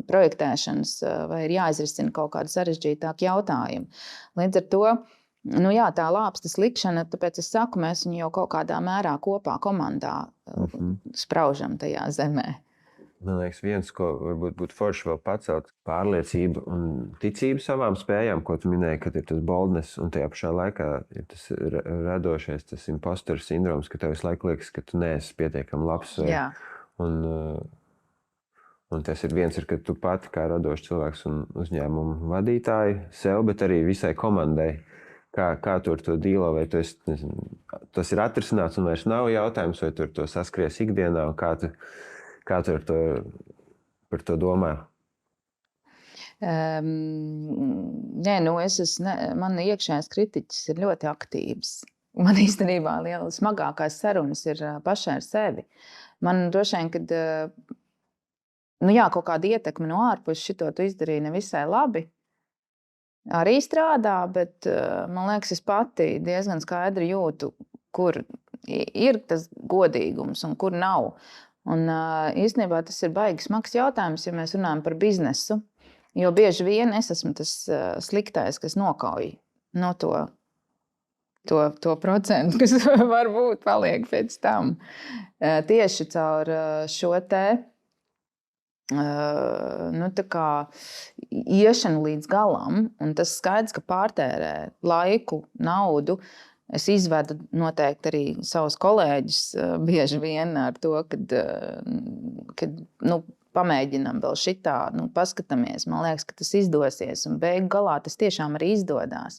projektēšanas, vai ir jāizrisina kaut kāda sarežģītāka jautājuma. Līdz ar to Nu jā, tā lāpstas likšana, tāpēc es saku, mēs viņu jau kaut kādā mērā kopā komandā spraužam tajā zemē. Man liekas, viens, ko varbūt būtu forši vēl pacelt, pārliecība un ticība savām spējām, ko tu minēji, kad ir tas boldness un tajā pašā laikā ir tas radošais, tas imposter sindroms, ka tev visu laiku liekas, ka tu neesi pietiekami labs. Jā. Un tas ir viens, kad tu pati kā radošs cilvēks un uzņēmumu vadītāji sev, bet arī visai komandai. Kā tu ar to dīlo, vai tu esi, nezinu, tas ir atrisināts un vairs nav jautājums, vai tu ar to saskries ikdienā, un kā tu par to domā? Nē, nu man iekšējais kritiķis ir ļoti aktīvs. Man īstenībā smagākās sarunas ir pašai ar sevi. Man droši vien, kad kaut kāda ietekme no ārpuses šito tu izdarīji nevisai labi, arī strādā, bet man liekas, es pati diezgan skaidri jūtu, kur ir tas godīgums un kur nav. Un īstenībā tas ir baigi smags jautājums, ja mēs runājam par biznesu, jo bieži vien es esmu tas sliktais, kas nokauj no to procentu, kas varbūt paliek pēc tam. Tieši caur šo te iešanu līdz galam, un tas skaidrs, ka pārtērē laiku, naudu. Es izvedu noteikti arī savus kolēģus bieži vien ar to, kad pamēģinām vēl šitā, paskatāmies. Man liekas, ka tas izdosies, un beigu galā tas tiešām arī izdodās.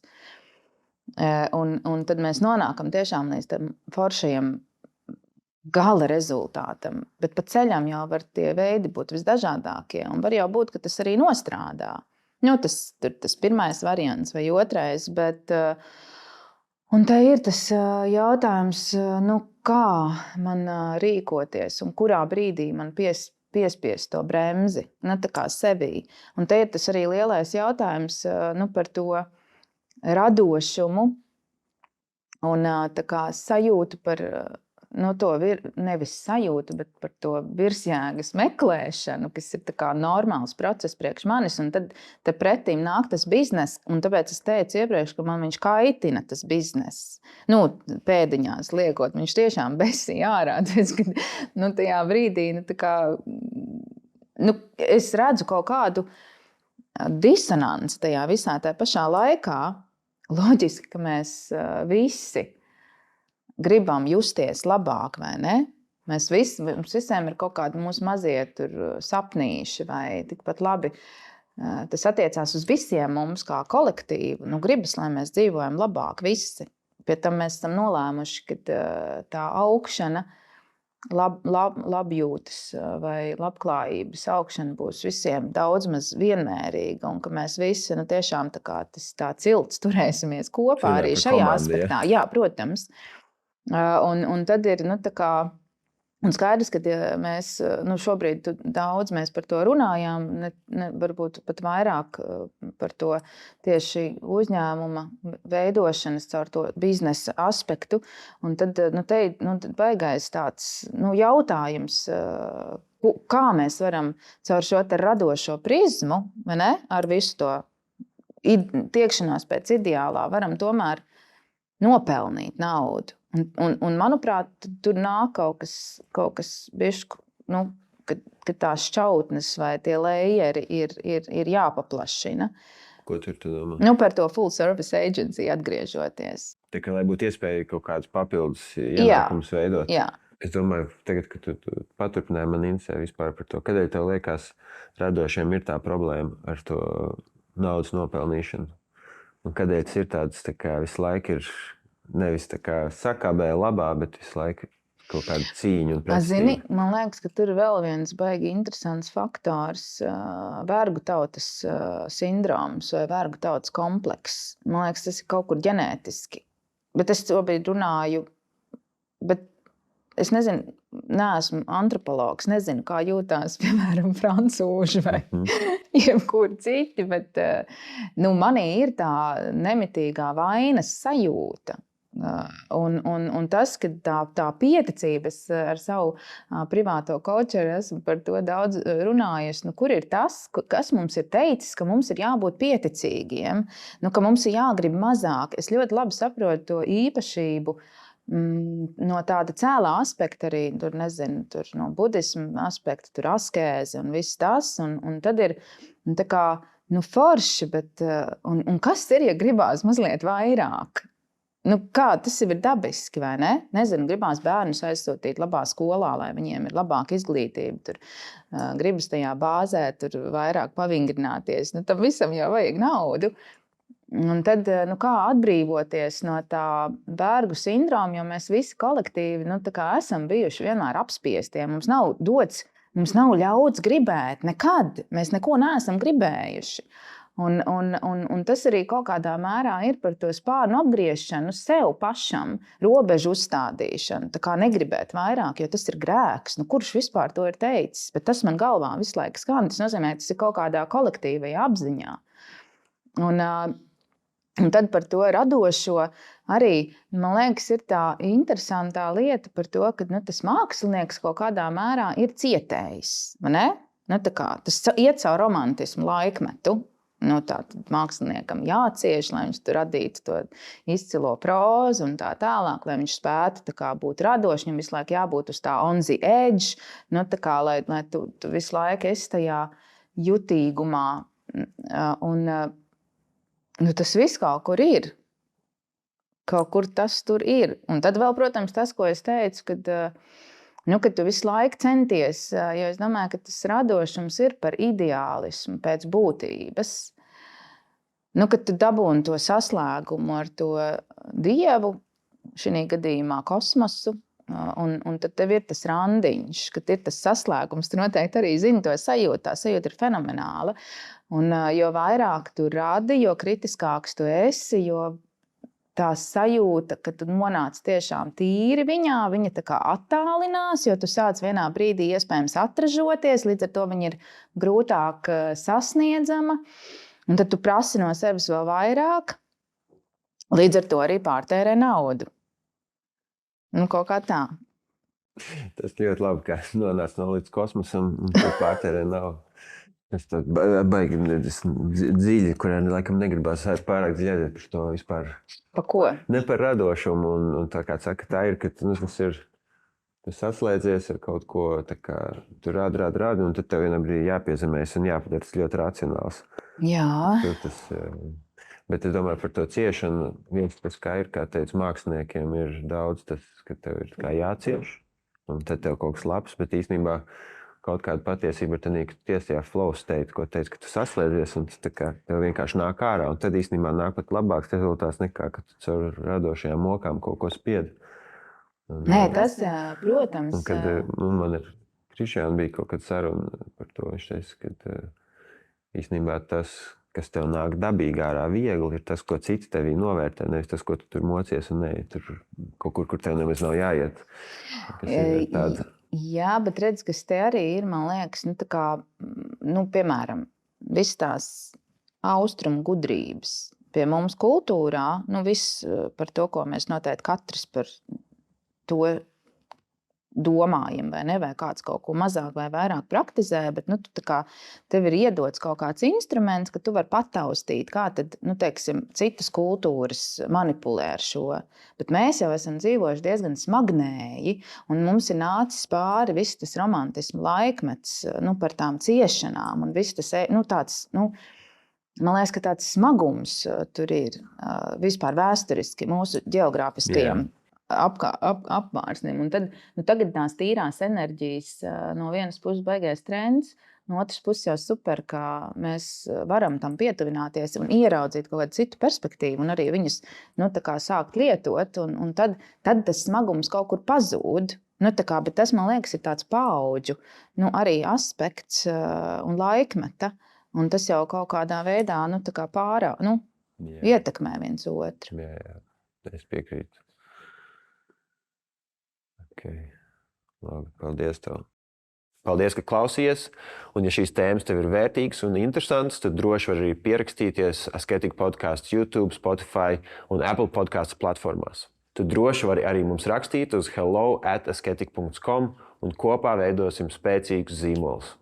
Un tad mēs nonākam tiešām līdz tam foršajam gala rezultātam, bet pa ceļam jau var tie veidi būt visdažādākie, un var jau būt, ka tas arī nostrādā. Tas pirmais variants vai otrais, bet un te ir tas jautājums, kā man rīkoties un kurā brīdī man piespiest to bremzi, tā kā sevī. Un te ir tas arī lielais jautājums par to radošumu un tā kā sajūtu par to nevis sajūtu, bet par to virsjēgas meklēšanu, kas ir tā kā normāls process priekš manis, un tad pretīm nāk tas bizness, un tāpēc es teicu iepriekš, ka man viņš kaitina tas bizness. Pēdiņās liekot, viņš tiešām besīja ārā, kad tajā brīdī, es redzu kaut kādu disonanci tajā visā tajā pašā laikā. Loģiski, ka mēs visi gribam justies labāk, vai ne? Mums visiem ir kaut kādi mūsu mazie sapnīši, vai tikpat labi. Tas attiecās uz visiem mums kā kolektīvu. Gribas, lai mēs dzīvojam labāk visi. Pie tam mēs esam nolēmuši, ka tā augšana, labjūtas vai labklājības augšana būs visiem daudz maz vienmērīga, un ka mēs visi tiešām tā cilts turēsimies kopā arī šajā aspektā. Jā, protams. Un tad ir un skaidrs, ka mēs šobrīd daudz mēs par to runājām, varbūt pat vairāk par to tieši uzņēmuma veidošanas caur to biznesa aspektu. Un tad baigais tāds jautājums, kā mēs varam caur šo radošo prizmu, vai ne, ar visu to tiekšanās pēc ideālā, varam tomēr nopelnīt naudu. Un manuprāt, tur nāk kaut kas bišķi, ka tās šķautnes vai tie lejeri ir jāpaplašina. Ko tur tu domā? Par to full service agency atgriežoties. Tā kā lai būtu iespēja kaut kādus papildus ienākumus veidot. Jā. Es domāju, tagad, kad tu paturpināji man interesē vispār par to, kādēļ tev liekas radošiem ir tā problēma ar to naudas nopelnīšanu? Un kādēļ tas ir tāds, visu laiku ir nevis tā kā sakābē labā, bet visu laiku kaut kāda cīņa un pretestība. Man liekas, ka tur ir vēl viens baigi interesants faktors - vergu tautas sindroms vai vergu tautas komplekss. Man liekas, tas ir kaut kur ģenētiski. Bet es šobrīd runāju, bet es nezinu, neesmu antropologs, nezinu, kā jūtās, piemēram, francūži vai jebkuri citi, bet manī ir tā nemitīgā vainas sajūta. Un tas, ka tā pieticība, es ar savu privāto kočeru esmu par to daudz runājusi, kur ir tas, kas mums ir teicis, ka mums ir jābūt pieticīgiem, ka mums ir jāgrib mazāk. Es ļoti labi saprotu to īpašību no tāda cēlā aspekta arī, tur no budisma aspekta, tur askēze un viss tas, un tad ir tā kā, forši, bet un kas ir, ja gribās mazliet vairāk? Kā tas jau ir dabiski, vai ne? Nezinu, gribās bērnus aizsūtīt labā skolā, lai viņiem ir labāka izglītība. Tur gribas tajā bāzē, tur vairāk pavingrināties. Tam visam jau vajag naudu. Un tad, kā atbrīvoties no tā vergu sindroma, jo mēs visi kolektīvi esam bijuši vienmēr apspiestie. Mums nav dots, mums nav ļauts gribēt nekad. Mēs neko neesam gribējuši. Un tas arī kaut kādā mērā ir par to spārnu apgriešanu sev pašam, robežu uzstādīšanu. Tā kā negribēt vairāk, jo tas ir grēks. Kurš vispār to ir teicis? Bet tas man galvā visu laiku skan. Tas nozīmē, ka tas ir kaut kādā kolektīvajā apziņā. Un tad par to radošo arī, man liekas, ir tā interesantā lieta par to, ka tas mākslinieks kaut kādā mērā ir cietējis. Tas iet caur romantismu laikmetu. Tātad māksliniekam jācieš, lai viņš tur radītu to izcilo prózu un tā tālāk, lai viņš spētu būt radošs, viņam visu laiku jābūt uz tā on the edge, lai tu visu laiku esi tajā jutīgumā. Tas viss kaut kur ir. Kaut kur tas tur ir. Un tad vēl, protams, tas, ko es teicu, kad tu visu laiku centies, jo es domāju, ka tas radošums ir par ideālismu pēc būtības. Kad tu dabūni to saslēgumu ar to dievu, šī gadījumā kosmosu, un tad tev ir tas randiņš, kad ir tas saslēgums, tu noteikti arī zini to sajūtu. Tā sajūta ir fenomenāla. Un jo vairāk tu radi, jo kritiskāks tu esi, jo tā sajūta, ka tu nonāc tiešām tīri viņā, viņa tā kā attālinās, jo tu sāc vienā brīdī iespējams atražoties, līdz ar to viņa ir grūtāk sasniedzama. Un tad tu prasi no sevis vēl vairāk, līdz ar to arī pārtērē naudu. Kaut kā tā. Tas ļoti labi, ka nonāc līdz kosmosam un tu pārtērē naudu. Tas baigi dziļi, kurā laikam negribās pārāk dziļi par to vispār. Pa ko? Ne par radošumu, un tā kā saka, tā ir, ka tas ir, tu saslēdzies ar kaut ko, tā kā tu rādi, un tad tev vienā brīdī jāpiezemēs un jāpadara tas ļoti racionāls. Jā. Bet es domāju par to ciešanu, viens tas kā ir, kā teicu, māksliniekiem ir daudz tas, ka tev ir kā jācieš, un tad tev kaut kas labs, bet īstenībā kaut kāda patiesība ir tādā, ka tu tiesajā flow state, ko teici, ka tu saslēdzies, un tas tā kā tev vienkārši nāk ārā, un tad īstenībā nāk pat labāks rezultāts nekā, ka tu caur radošajām mokām kaut ko spiedi. Nē, tas, protams. Un kad man ir Krišjāna bija kaut kad saruna par to, viņš teica, ka īstenībā tas, kas tev nāk dabīgi ārā viegli, ir tas, ko citi tevī novērtē, nevis tas, ko tu tur mocies un neej tur kaut kur tev nemaz nav jāiet. Jā, bet redz, kas te arī ir, man liekas, piemēram, viss tās austrumu gudrības pie mums kultūrā, viss par to, ko mēs noteikti katrs par to domājam, vai ne, vai kāds kaut ko mazāk vai vairāk praktizē, bet tev ir iedots kaut kāds instruments, ka tu vari pataustīt, kā tad, teiksim, citas kultūras manipulē ar šo. Bet mēs jau esam dzīvojuši diezgan smagnēji, un mums ir nācis pāri viss tas romantismu laikmets, par tām ciešanām, un viss tas, tāds, man liekas, ka tāds smagums tur ir vispār vēsturiski mūsu ģeogrāfiskajam apvārsnim. Un tad, tagad tās tīrās enerģijas no vienas puses baigais trends, no otras puses jau super, ka mēs varam tam pietuvināties un ieraudzīt kaut kādu citu perspektīvu un arī viņas sākt lietot, un tad tas smagums kaut kur pazūd. Bet tas, man liekas, ir tāds paudžu arī aspekts un laikmeta, un tas jau kaut kādā veidā ietekmē viens otru. Jā, es piekrītu. Okay. Labi, paldies tev. Paldies, ka klausījies. Un ja šīs tēmas tev ir vērtīgas un interesantas, tad droši var arī pierakstīties Asketika podcasts YouTube, Spotify un Apple podcasts platformās. Tu droši vari arī mums rakstīt uz hello@asketik.com un kopā veidosim spēcīgus zīmolus.